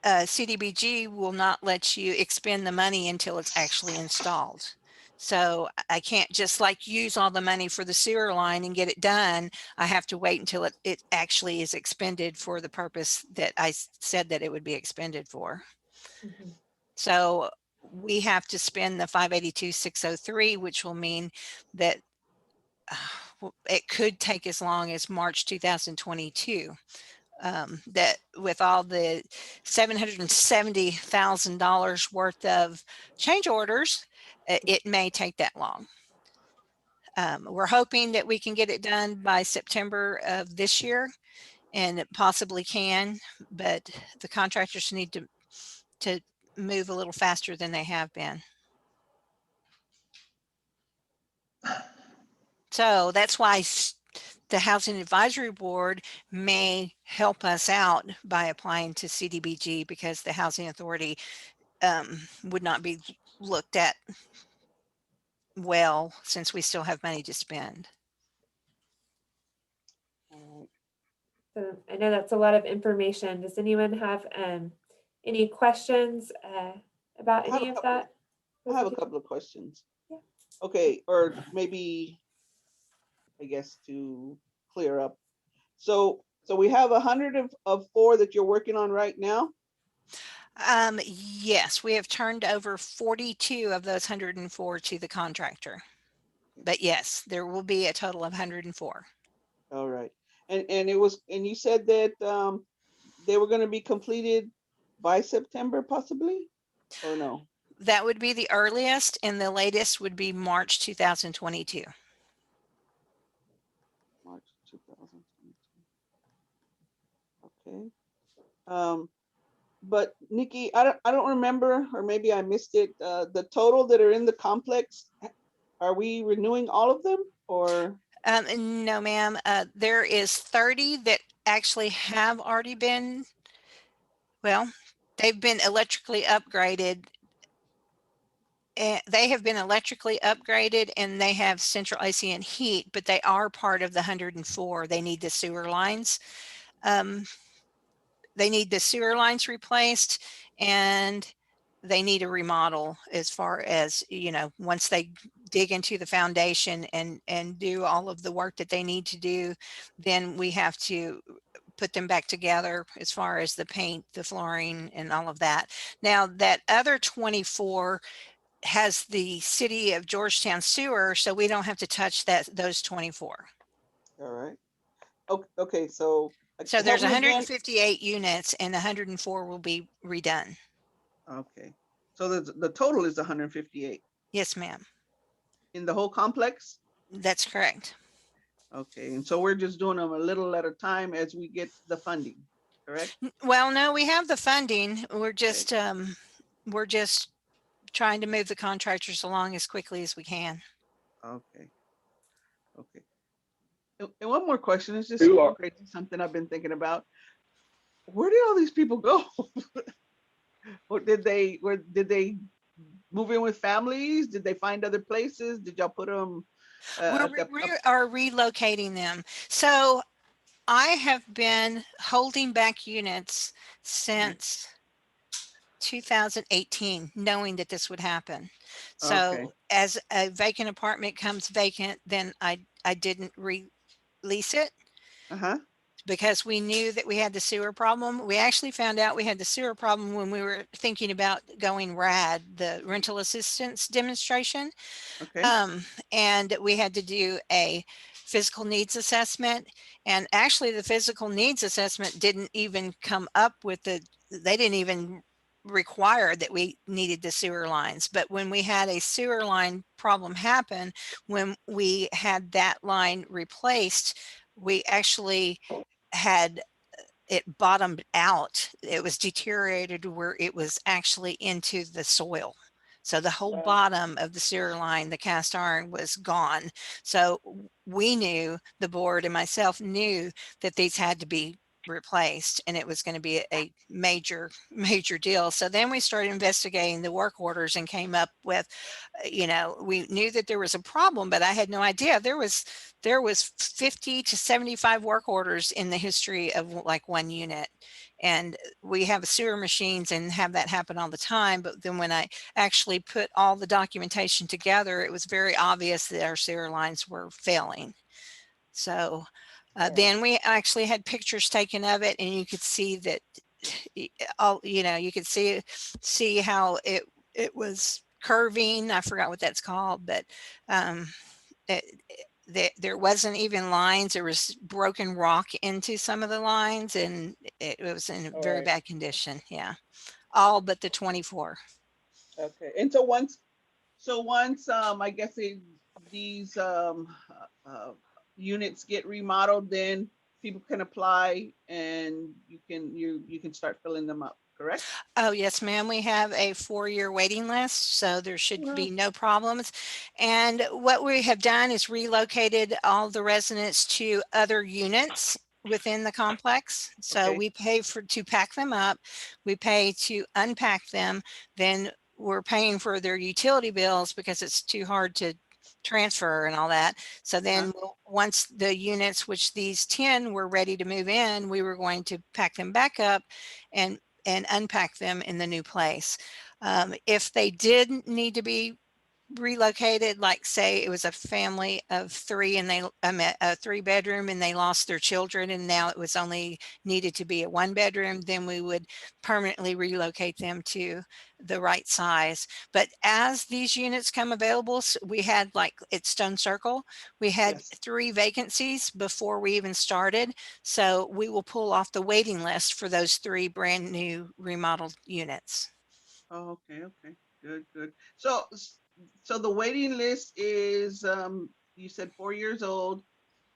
CDBG will not let you expend the money until it's actually installed. So I can't just like use all the money for the sewer line and get it done. I have to wait until it actually is expended for the purpose that I said that it would be expended for. Mhm. So we have to spend the 582,603, which will mean that it could take as long as March 2022. That with all the $770,000 worth of change orders, it may take that long. We're hoping that we can get it done by September of this year, and it possibly can, but the contractors need to move a little faster than they have been. So that's why the Housing Advisory Board may help us out by applying to CDBG, because the Housing Authority would not be looked at well, since we still have money to spend. All right. So I know that's a lot of information. Does anyone have any questions about I have any a of couple, that? I have a couple of questions. Yeah. Okay, or maybe, I guess, to clear up. So we have 100 of 4 that you're working on right now? Yes, we have turned over 42 of those 104 to the contractor. But yes, there will be a total of 104. All right. And you said that they were going to be completed by September possibly, or no? That would be the earliest, and the latest would be March 2022. March 2022. Okay. But Nikki, I don't remember, or maybe I missed it. The total that are in the complex, are we renewing all of them, or? No, ma'am. There is 30 that actually have already been, well, they've been electrically upgraded. They have been electrically upgraded, and they have central AC and heat, but they are part of the 104. They need the sewer lines. They need the sewer lines replaced, and they need a remodel, as far as, once they dig into the foundation and do all of the work that they need to do, then we have to put them back together as far as the paint, the flooring, and all of that. Now, that other 24 has the city of Georgetown sewer, so we don't have to touch those 24. All right. Okay, so So help there's me again. 158 units, and 104 will be redone. Okay, so the total is 158 Yes, ma'am. in the whole complex? That's correct. Okay, and so we're just doing them a little at a time as we get the funding, correct? Well, no, we have the funding. We're just trying to move the contractors along as quickly as we can. Okay. Okay. And one more question, it's just Who are- crazy, something I've been thinking about. Where did all these people go? Or did they move in with families? Did they find other places? Did y'all put them We are relocating them. So I have been holding back units since 2018, knowing that this would happen. So Okay. as a vacant apartment comes vacant, then I didn't release it, Uh-huh. because we knew that we had the sewer problem. We actually found out we had the sewer problem when we were thinking about going RAD, the rental assistance demonstration. Okay. And we had to do a physical needs assessment. And actually the physical needs assessment didn't even come up with they didn't even require that we needed the sewer lines. But when we had a sewer line problem happen, when we had that line replaced, we actually had it bottomed out. It was deteriorated where it was actually into the soil. So the whole Wow. bottom of the sewer line, the cast iron, was gone. So we knew, the board and myself knew, that these had to be replaced, and it was going to be a major deal. So then we started investigating the work orders and came up with, we knew that there was a problem, but I had no idea there was 50 to 75 work orders in the history of like one unit. And we have sewer machines and have that happen all the time. But then when I actually put all the documentation together, it was very obvious that our sewer lines were failing. So then we actually had pictures taken of it, and you could see that you could see how it was curving. I forgot what that's called, but it, there wasn't even lines. There was broken rock into some of the lines, and it was in a All very right. bad condition. Yeah, all but the 24. Okay. And so once I guess these units get remodeled, then people can apply and you can start filling them up, correct? Oh, yes, ma'am. We have a 4-year waiting list, so there should Wow. be no problems. And what we have done is relocated all the residents to other units within the complex. So Okay. we pay to pack them up. We pay to unpack them. Then we're paying for their utility bills because it's too hard to transfer and all that. So then once the units, which these 10 were ready to move in, we were going to pack them back up and unpack them in the new place. If they did need to be relocated, like say it was a family of 3 and they a 3-bedroom and they lost their children and now it was only needed to be a 1-bedroom, then we would permanently relocate them to the right size. But as these units come available, we had, like at Stone Circle, we had Yes. 3 vacancies before we even started. So we will pull off the waiting list for those 3 brand new remodeled units. Oh, okay. Good. So the waiting list is you said 4 years old,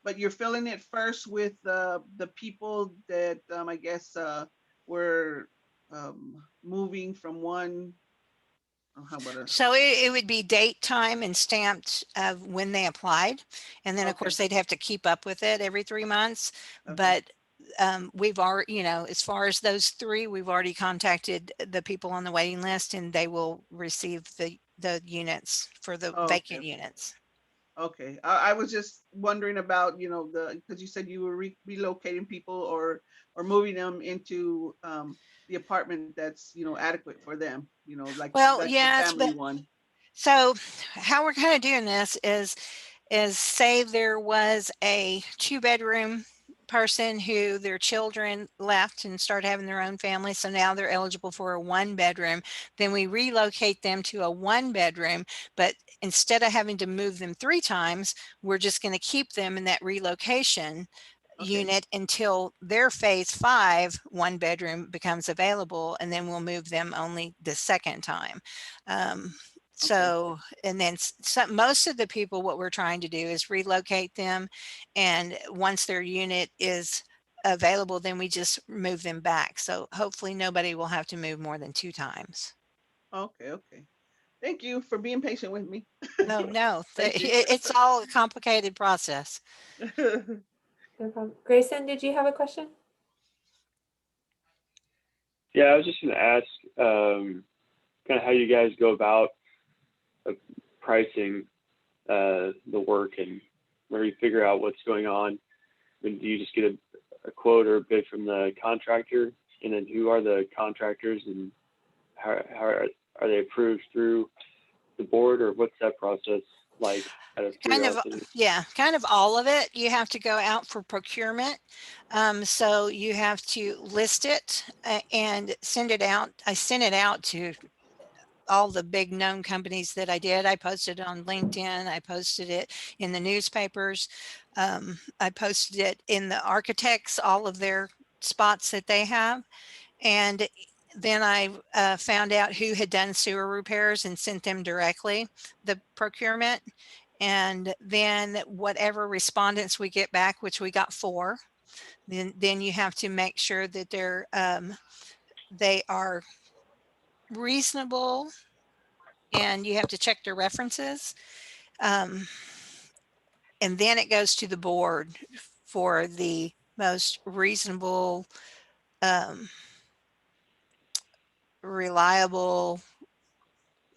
but you're filling it first with the people that I guess were moving from one. Oh, how about a? So it would be date, time, and stamped of when they applied. And then of Okay. course they'd have to keep up with it every 3 months. Okay. But we've already, as far as those 3, we've already contacted the people on the waiting list and they will receive the units for the Oh, okay. vacant units. Okay. I was just wondering about, because you said you were relocating people or moving them into the apartment that's, adequate for them, Well, like the yes, family but one. so how we're kind of doing this is say there was a 2-bedroom person who their children left and started having their own family. So now they're eligible for a 1-bedroom. Then we relocate them to a 1-bedroom, but instead of having to move them 3 times, we're just going to keep them in that relocation Okay. unit until their phase 5 1-bedroom becomes available. And then we'll move them only the second time. So, and then most of the people, what we're trying to do is relocate them. And once their unit is available, then we just move them back. So hopefully nobody will have to move more than 2 times. Okay. Thank you for being patient with me. No, Thank you. it's all a complicated process. No problem. Grayson, did you have a question? Yeah, I was just going to ask kind of how you guys go about pricing the work and where you figure out what's going on. I mean, do you just get a quote or a bid from the contractor, and then who are the contractors, and how are they approved through the board, or what's that process like? Out of curiosity. Kind of all of it. You have to go out for procurement. So you have to list it and send it out. I sent it out to all the big known companies that I did. I posted it on LinkedIn. I posted it in the newspapers. I posted it in the architects, all of their spots that they have. And then I found out who had done sewer repairs and sent them directly the procurement. And then whatever respondents we get back, which we got 4, then you have to make sure that they are reasonable and you have to check their references. And then it goes to the board for the most reasonable, reliable,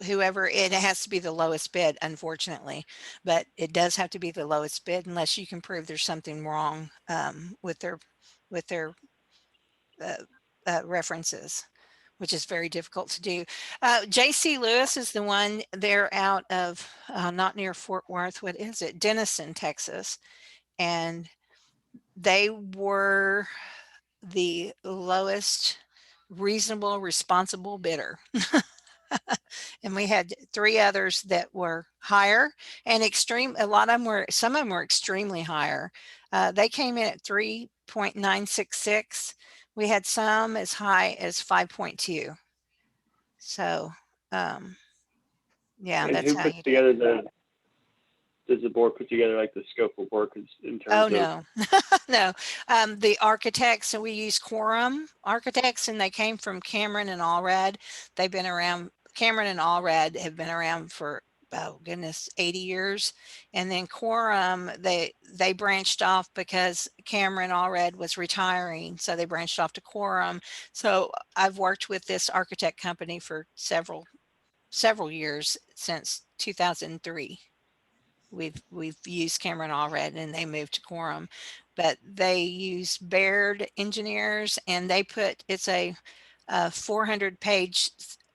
whoever. It has to be the lowest bid, unfortunately, but it does have to be the lowest bid unless you can prove there's something wrong with their references, which is very difficult to do. JC Lewis is the one. They're out of not near Fort Worth. What is it? Denison, Texas. And they were the lowest reasonable, responsible bidder. And we had 3 others that were higher and extreme. A lot of them were, some of them were extremely higher. They came in at 3.966. We had some as high as 5.2. So, yeah, And that's who how puts you do it. together does the board put together like the scope of work in terms Oh, of? no, no. The architects, and we use Quorum Architects, and they came from Cameron and Allred. They've been around, Cameron and Allred have been around for, oh goodness, 80 years. And then Quorum, they branched off because Cameron Allred was retiring. So they branched off to Quorum. So I've worked with this architect company for several years, since 2003. We've used Cameron Allred, and they moved to Quorum, but they use Baird engineers, and they put, it's a 400-page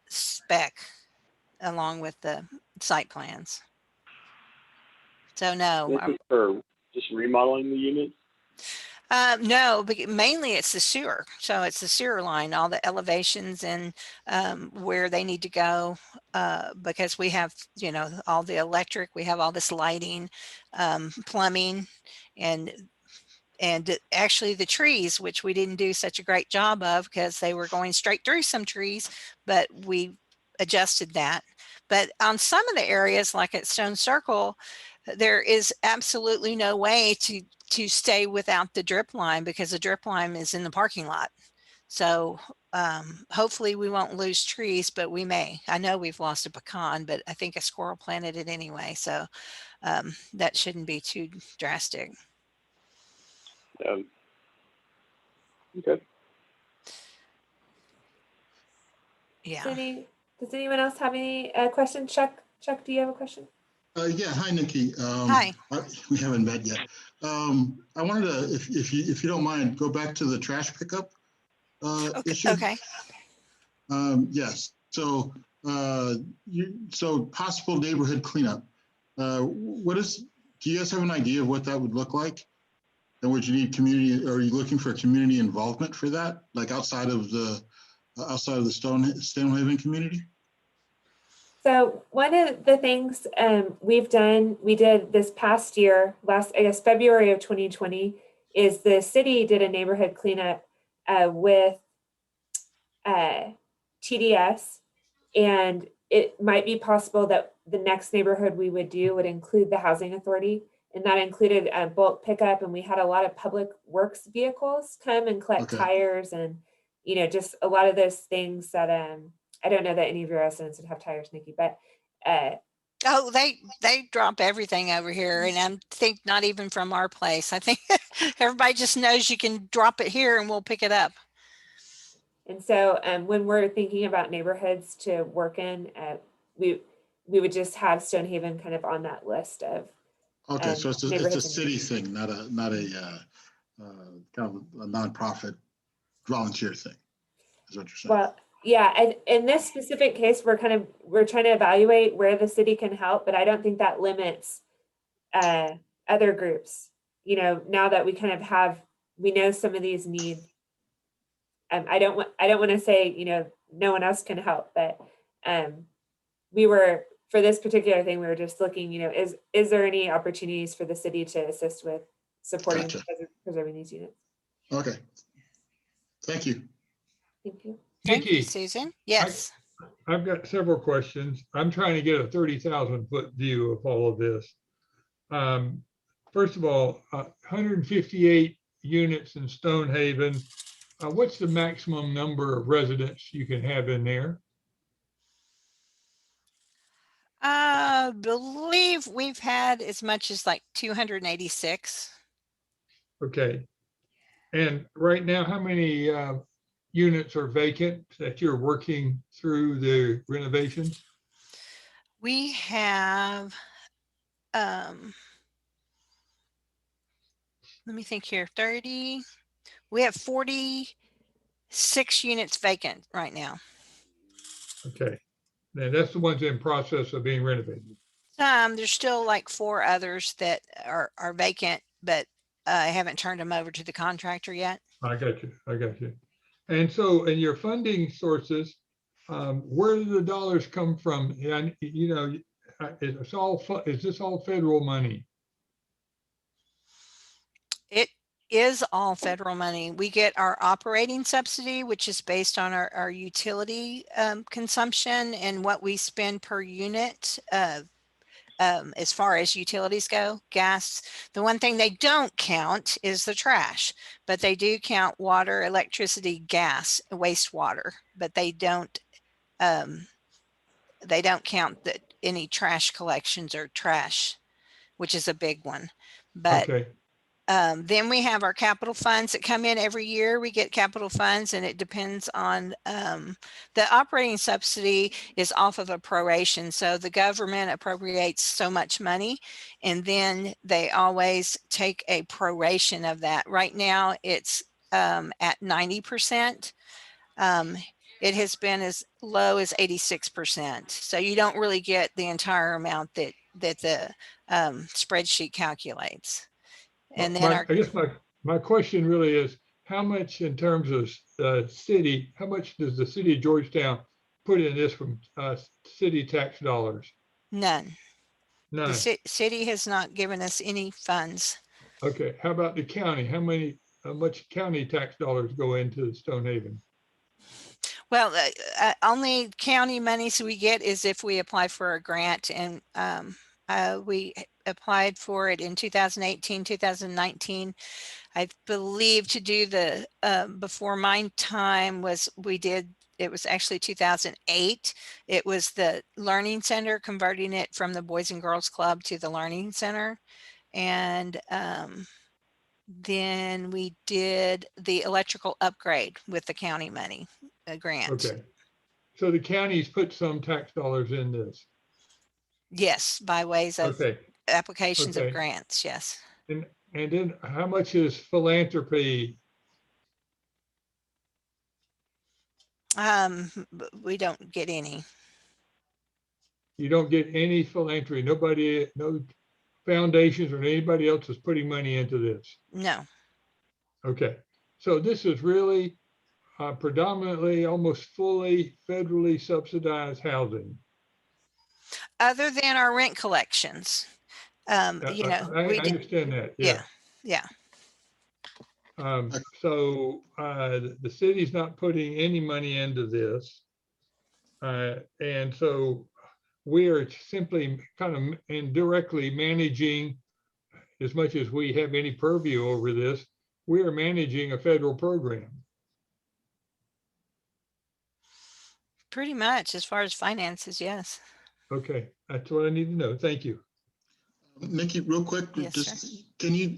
spec along with the site plans. So no, This is for just remodeling the unit. no, but mainly it's the sewer. So it's the sewer line, all the elevations and where they need to go, because we have, you know, all the electric, we have all this lighting, plumbing, and actually the trees, which we didn't do such a great job of because they were going straight through some trees, but we adjusted that. But on some of the areas, like at Stone Circle, there is absolutely no way to stay without the drip line, because the drip line is in the parking lot. So hopefully we won't lose trees, but we may. I know we've lost a pecan, but I think a squirrel planted it anyway. So that shouldn't be too drastic. Okay. Yeah. Does anyone else have any questions? Chuck, do you have a question? Yeah, hi, Nikki. Hi. We haven't met yet. I wanted to, if you don't mind, go back to the trash pickup issue. Okay. Yes. So so possible neighborhood cleanup. Do you guys have an idea of what that would look like? And would you need community? Or are you looking for community involvement for that, like outside of the Stonehaven community? So one of the things we did this past year, I guess February of 2020, is the city did a neighborhood cleanup with TDS, and it might be possible that the next neighborhood we would do would include the housing authority, and that included bulk pickup, and we had a lot of public works vehicles come and collect tires, and just a lot of those things that I don't know that any of your residents would have tires, Nikki, but oh, they drop everything over here, and I think not even from our place. I think everybody just knows you can drop it here and we'll pick it up. And so when we're thinking about neighborhoods to work in, we would just have Stonehaven kind of on that list of. Okay, so it's a city thing, not a kind of a nonprofit volunteer thing, is what you're saying. Well, yeah, in this specific case, we're trying to evaluate where the city can help, but I don't think that limits other groups. Now that we kind of we know some of these needs. I don't want to say no one else can help, but for this particular thing, we were just looking, is there any opportunities for the city to assist with supporting preserving these units? Okay, thank you. Thank you. Thank you, Nikki, Susan. Yes. I've got several questions. I'm trying to get a 30,000-foot view of all of this. First of all, 158 units in Stonehaven. What's the maximum number of residents you can have in there? I believe we've had as much as like 286. Okay. And right now, how many units are vacant that you're working through the renovations? We have, let me think here, 30, we have 46 units vacant right now. Okay. Now that's the ones in process of being renovated. There's still like 4 others that are vacant, but I haven't turned them over to the contractor yet. I got you. I got you. And so, in your funding sources, where do the dollars come from? And you know, it's all. Is this all federal money? It is all federal money. We get our operating subsidy, which is based on our utility consumption and what we spend per unit as far as utilities go, gas. The one thing they don't count is the trash, but they do count water, electricity, gas, wastewater, but they don't count that any trash collections or trash, which is a big one. But Okay. then we have our capital funds that come in every year. We get capital funds, and it depends on the operating subsidy is off of a proration. So the government appropriates so much money, and then they always take a proration of that. Right now, it's at 90%. It has been as low as 86%. So you don't really get the entire amount that the spreadsheet calculates. And then I guess my question really is, how much in terms of city, how much does the city of Georgetown put in this from city tax dollars? none. None. The city has not given us any funds. Okay. How about the county? How much county tax dollars go into Stonehaven? Well, only county monies we get is if we apply for a grant, and we applied for it in 2018, 2019. I believe to do the before my time was it was actually 2008. It was the Learning Center, converting it from the Boys and Girls Club to the Learning Center. And then we did the electrical upgrade with the county money, a grant. Okay. So the counties put some tax dollars in this. Yes, by ways of Okay. applications of Okay. grants, yes. And then how much is philanthropy? We don't get any. You don't get any philanthropy. Nobody, no foundations or anybody else is putting money into this. No. Okay. So this is really predominantly, almost fully federally subsidized housing. Other than our rent collections. You know, I we did, understand that. Yeah. yeah. So the city's not putting any money into this. And so we are simply kind of indirectly managing, as much as we have any purview over this, we are managing a federal program. Pretty much, as far as finances, yes. Okay, that's what I need to know. Thank you. Nikki, real quick, Yes, just can you,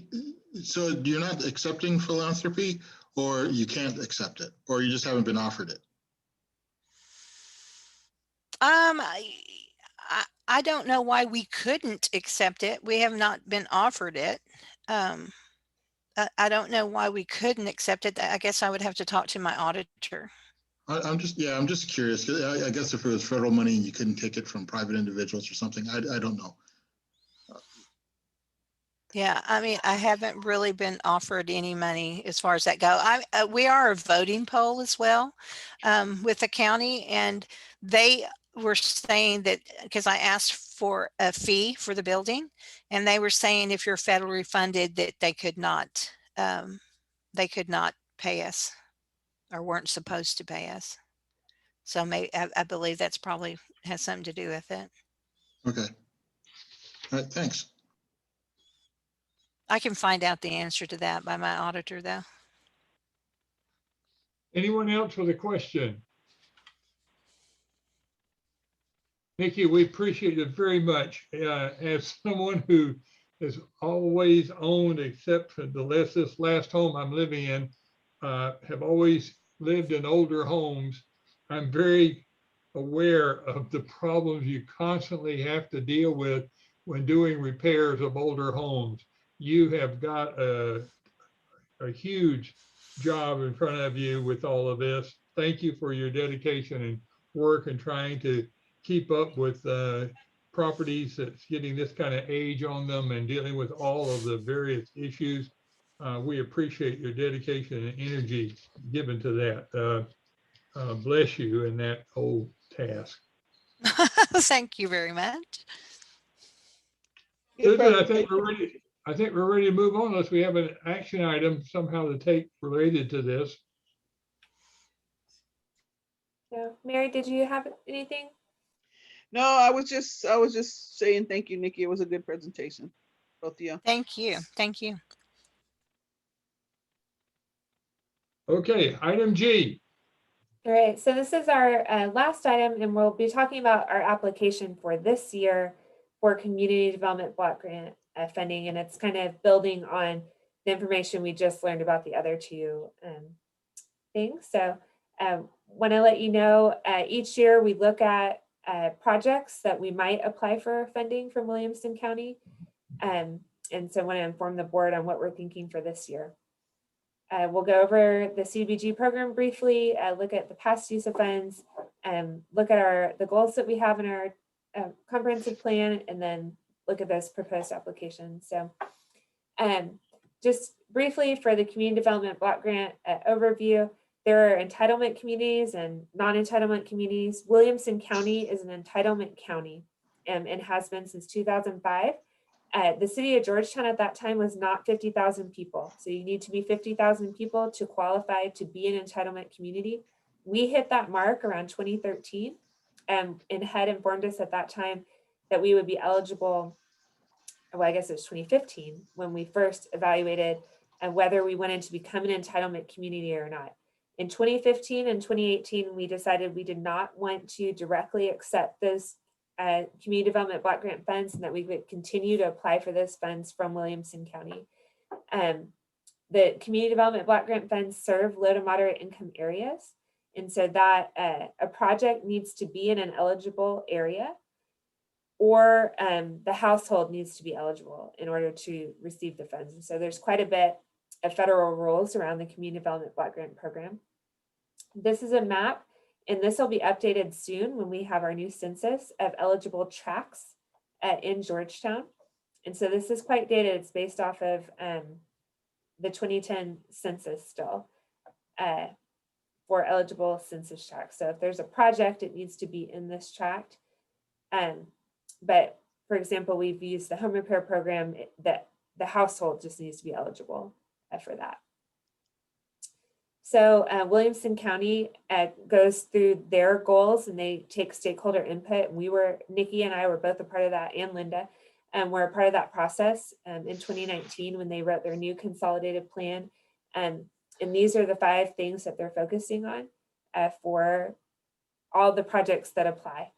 so you're not accepting philanthropy, or you can't accept it, or you just haven't been offered it? I don't know why we couldn't accept it. We have not been offered it. I don't know why we couldn't accept it. I guess I would have to talk to my auditor. I'm just curious. I guess if it was federal money and you couldn't take it from private individuals or something, I don't know. Yeah, I mean, I haven't really been offered any money as far as that go. We are a voting poll as well with the county, and they were saying that, because I asked for a fee for the building, and they were saying if you're federally funded that they could not pay us, or weren't supposed to pay us. So I believe that's probably has something to do with it. Okay. All right, thanks. I can find out the answer to that by my auditor, though. Anyone else with a question? Nikki, we appreciate it very much. As someone who has always owned, except for this last home I'm living in, have always lived in older homes, I'm very aware of the problems you constantly have to deal with when doing repairs of older homes. You have got a huge job in front of you with all of this. Thank you for your dedication and work and trying to keep up with properties that's getting this kind of age on them and dealing with all of the various issues. We appreciate your dedication and energy given to that. Bless you in that whole task. Thank you very much. Susan, I think we're ready to move on unless we have an action item somehow to take related to this. So, Mary, did you have anything? No, I was just saying thank you, Nikki. It was a good presentation. Both of you. Thank you. Thank you. Okay, item G. All right, so this is our last item, and we'll be talking about our application for this year for community development block grant funding, and it's kind of building on the information we just learned about the other two things. So want to let you know, each year we look at projects that we might apply for funding from Williamson County, and so I want to inform the board on what we're thinking for this year. We'll go over the CDBG program briefly, look at the past use of funds, look at the goals that we have in our comprehensive plan, and then look at those proposed applications. So just briefly for the community development block grant overview, there are entitlement communities and non-entitlement communities. Williamson County is an entitlement county and has been since 2005. The city of Georgetown at that time was not 50,000 people. So you need to be 50,000 people to qualify to be an entitlement community. We hit that mark around 2013 and HUD informed us at that time that we would be eligible. Well, I guess it was 2015 when we first evaluated whether we wanted to become an entitlement community or not. In 2015 and 2018, we decided we did not want to directly accept those community development block grant funds and that we would continue to apply for those funds from Williamson County. The community development block grant funds serve low to moderate income areas. And so that a project needs to be in an eligible area or the household needs to be eligible in order to receive the funds. And so there's quite a bit of federal rules around the community development block grant program. This is a map, and this will be updated soon when we have our new census of eligible tracts in Georgetown. And so this is quite dated. It's based off of the 2010 census still for eligible census tracts. So if there's a project, it needs to be in this tract. But for example, we've used the home repair program that the household just needs to be eligible for that. So Williamson County goes through their goals and they take stakeholder input. Nikki and I were both a part of that, and Linda, and we're a part of that process in 2019 when they wrote their new consolidated plan. And these are the 5 things that they're focusing on for all the projects that apply.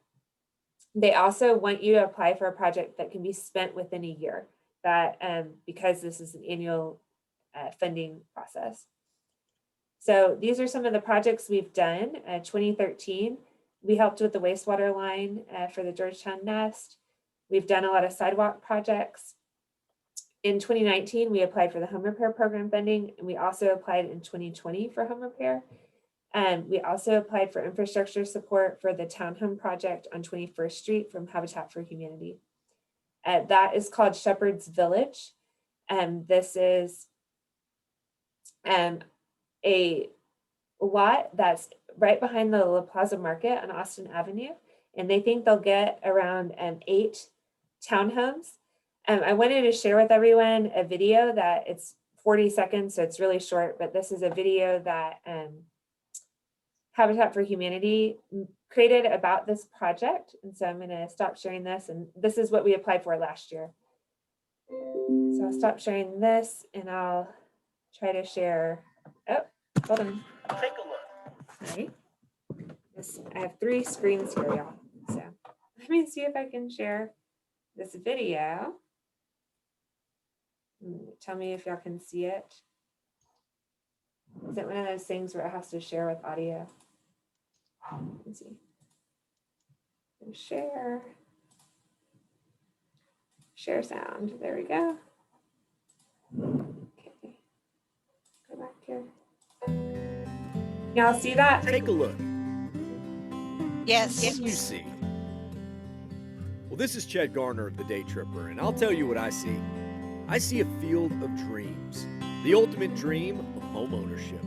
They also want you to apply for a project that can be spent within a year, that because this is an annual funding process. So these are some of the projects we've done. 2013, we helped with the wastewater line for the Georgetown Nest. We've done a lot of sidewalk projects. In 2019, we applied for the home repair program funding, and we also applied in 2020 for home repair. And we also applied for infrastructure support for the townhome project on 21st Street from Habitat for Humanity. That is called Shepherd's Village. This is a lot that's right behind the La Plaza Market on Austin Avenue. And they think they'll get around 8 townhomes. I wanted to share with everyone a video that it's 40 seconds, so it's really short, but this is a video that Habitat for Humanity created about this project. And so I'm going to stop sharing this, and this is what we applied for last year. So I'll stop sharing this and I'll try to share. Oh, hold on. Take a look. All right. I have 3 screens here, y'all. So let me see if I can share this video. Tell me if y'all can see it. Is it one of those things where it has to share with audio? Let's see. Share. Share sound. There we go. Okay. Go back here. Y'all see that? Take a look. Yes. What do you see? Well, this is Ched Garner of the Day Tripper, and I'll tell you what I see. I see a field of dreams, the ultimate dream of home ownership.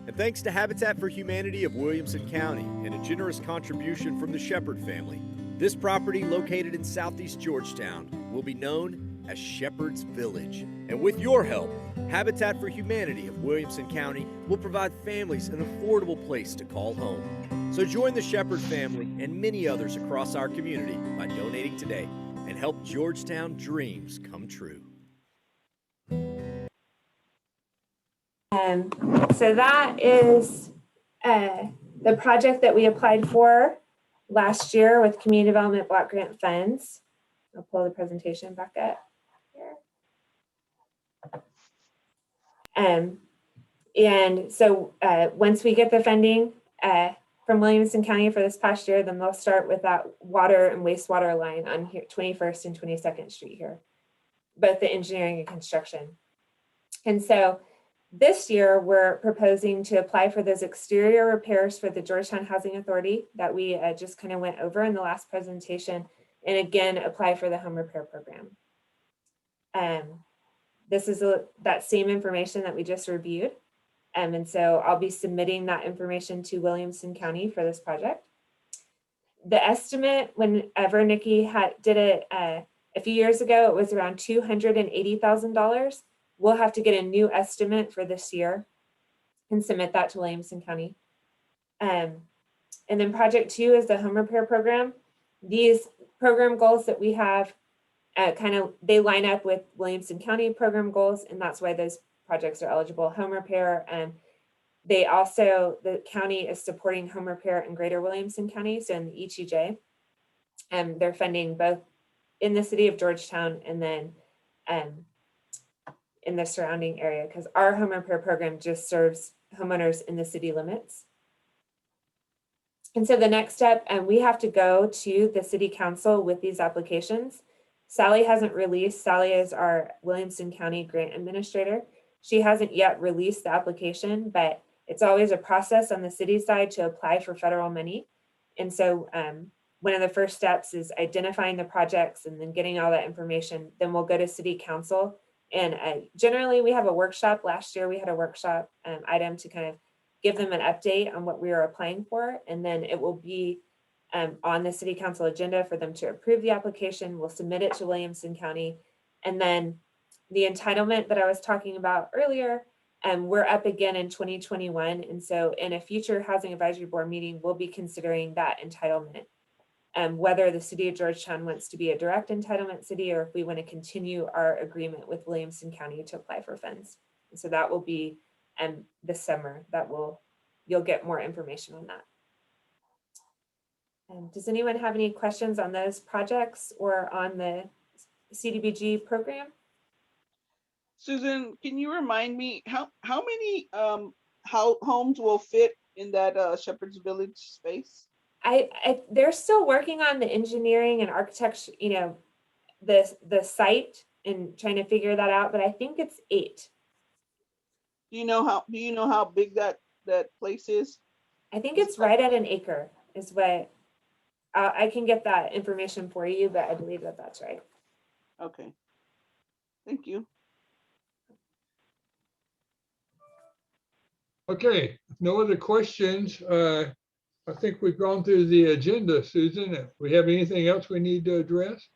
And thanks to Habitat for Humanity of Williamson County and a generous contribution from the Shepherd family, this property located in southeast Georgetown will be known as Shepherd's Village. And with your help, Habitat for Humanity of Williamson County will provide families an affordable place to call home. So join the Shepherd family and many others across our community by donating today and help Georgetown dreams come true. So that is the project that we applied for last year with Community Development Block Grant funds. I'll pull the presentation back up here. And so once we get the funding from Williamson County for this past year, then they'll start with that water and wastewater line on here, 21st and 22nd Street here, both the engineering and construction. And so this year, we're proposing to apply for those exterior repairs for the Georgetown Housing Authority that we just kind of went over in the last presentation, and again, apply for the home repair program. This is that same information that we just reviewed. And so I'll be submitting that information to Williamson County for this project. The estimate, whenever Nikki did it a few years ago, it was around $280,000. We'll have to get a new estimate for this year and submit that to Williamson County. And then project 2 is the home repair program. These program goals that we have they line up with Williamson County program goals, and that's why those projects are eligible. Home repair, and the county is supporting home repair in Greater Williamson County, so in the ETJ. And they're funding both in the city of Georgetown and then in the surrounding area, because our home repair program just serves homeowners in the city limits. And so the next step, we have to go to the city council with these applications. Sally hasn't released, Sally is our Williamson County grant administrator. She hasn't yet released the application, but it's always a process on the city side to apply for federal money. And so one of the first steps is identifying the projects and then getting all that information. Then we'll go to city council. And generally we have a workshop. Last year we had a workshop item to kind of give them an update on what we are applying for. And then it will be on the city council agenda for them to approve the application. We'll submit it to Williamson County. And then the entitlement that I was talking about earlier, we're up again in 2021. And so in a future Housing Advisory Board meeting, we'll be considering that entitlement. Whether the city of Georgetown wants to be a direct entitlement city or if we want to continue our agreement with Williamson County to apply for funds. And so that will be this summer. You'll get more information on that. Does anyone have any questions on those projects or on the CDBG program? Susan, can you remind me how many homes will fit in that Shepherd's Village space? They're still working on the engineering and architecture, the site and trying to figure that out, but I think it's 8. Do you know how big that place is? I think it's right at an acre is what I can get that information for you, but I believe that that's right. Okay. Thank you. Okay, no other questions. I think we've gone through the agenda, Susan. If we have anything else we need to address?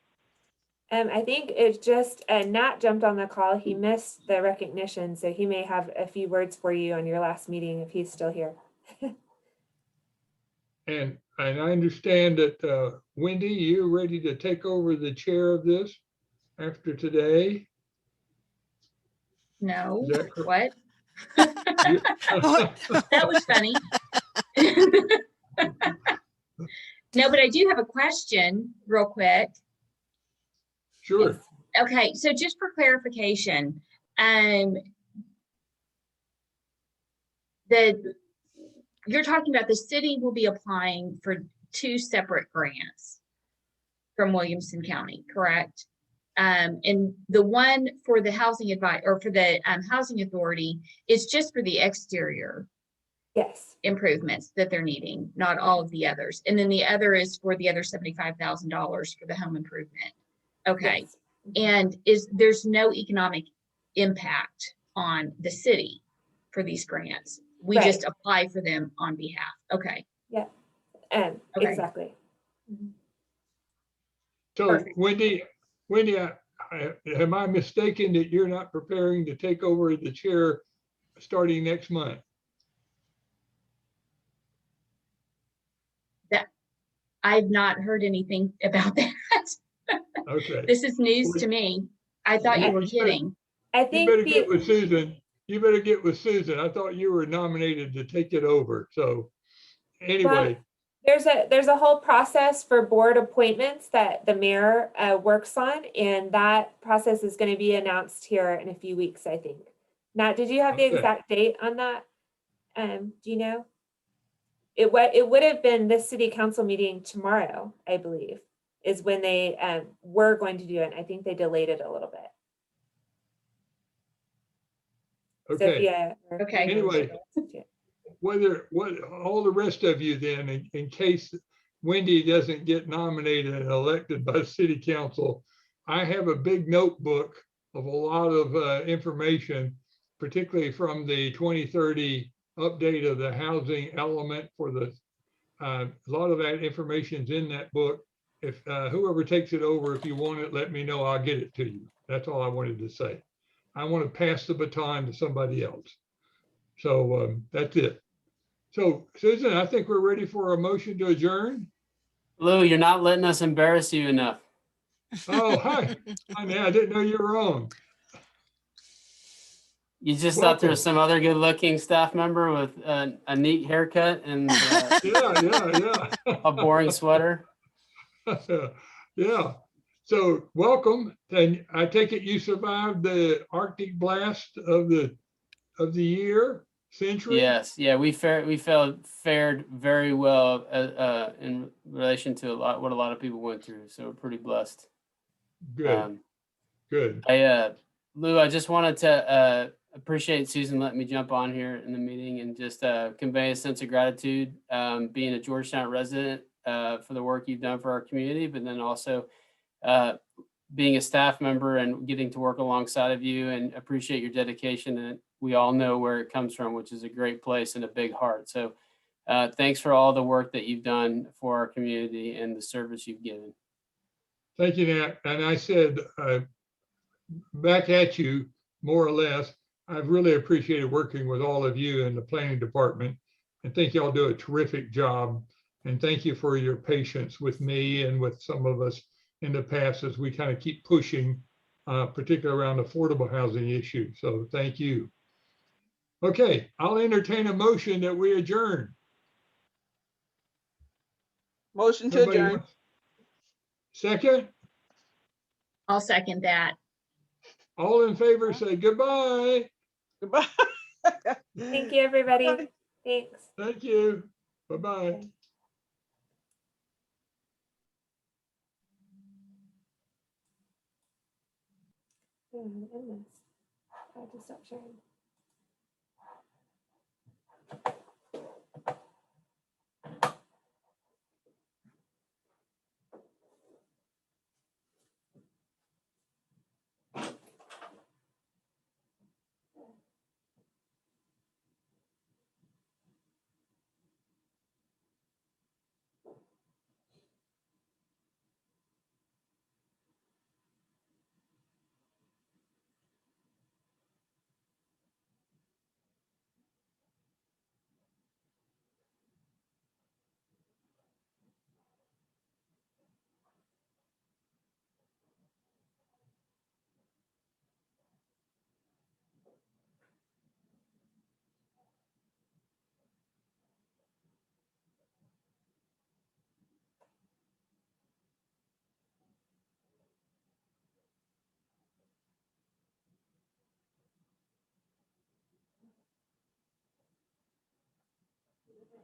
I think it's just Nat jumped on the call. He missed the recognition, so he may have a few words for you on your last meeting if he's still here. And I understand that Wendy, you're ready to take over the chair of this after today. No, Is that correct? what? You- That was funny. No, but I do have a question real quick. Sure. Okay, so just for clarification, you're talking about the city will be applying for 2 separate grants from Williamson County, correct? And the one for the housing housing authority is just for the exterior Yes. improvements that they're needing, not all of the others. And then the other is for the other $75,000 for the home improvement. Okay. Yes. And there's no economic impact on the city for these grants. We Right. just apply for them on behalf. Okay. Okay. Exactly. So Perfect. Wendy, am I mistaken that you're not preparing to take over the chair starting next month? I've not heard anything about that. Okay. This is news to me. I thought you were kidding. I You think better get with Susan. You better get with Susan. I thought you were nominated to take it over. So anyway, there's a whole process for board appointments that the mayor works on, and that process is going to be announced here in a few weeks, I think. Now, did you have the Okay. exact date on that? Do you know? It would have been this city council meeting tomorrow, I believe, is when they were going to do it. I think they delayed it a little bit. okay. Sophia. Okay. Anyway, all the rest of you then, in case Wendy doesn't get nominated and elected by city council, I have a big notebook of a lot of information, particularly from the 2030 update of the housing element for the, a lot of that information's in that book. If whoever takes it over, if you want it, let me know, I'll get it to you. That's all I wanted to say. I want to pass the baton to somebody else. So that's it. So Susan, I think we're ready for a motion to adjourn. Lou, you're not letting us embarrass you enough. Oh, hi. I didn't know you were on. You just thought there was some other good looking staff member with a neat haircut and Yeah. a boring sweater. Yeah. So welcome. And I take it you survived the Arctic blast of the year, century? Yes. Yeah, we fared very well in relation to what a lot of people went through. So we're pretty blessed. Good. Good. Lou, I just wanted to appreciate Susan letting me jump on here in the meeting and just convey a sense of gratitude, being a Georgetown resident, for the work you've done for our community, but then also being a staff member and getting to work alongside of you, and appreciate your dedication. And we all know where it comes from, which is a great place and a big heart. So thanks for all the work that you've done for our community and the service you've given. Thank you, Nat. And I said, back at you, more or less, I've really appreciated working with all of you in the planning department, and think y'all do a terrific job. And thank you for your patience with me and with some of us in the past as we kind of keep pushing, particularly around affordable housing issue. So thank you. Okay, I'll entertain a motion that we adjourn. Motion to Everybody adjourn. wants- Second, I'll second that. all in favor say goodbye. Goodbye. Thank you, everybody. Thanks. Thank you. Bye-bye. Oh, my goodness. I have to stop sharing.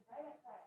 right at that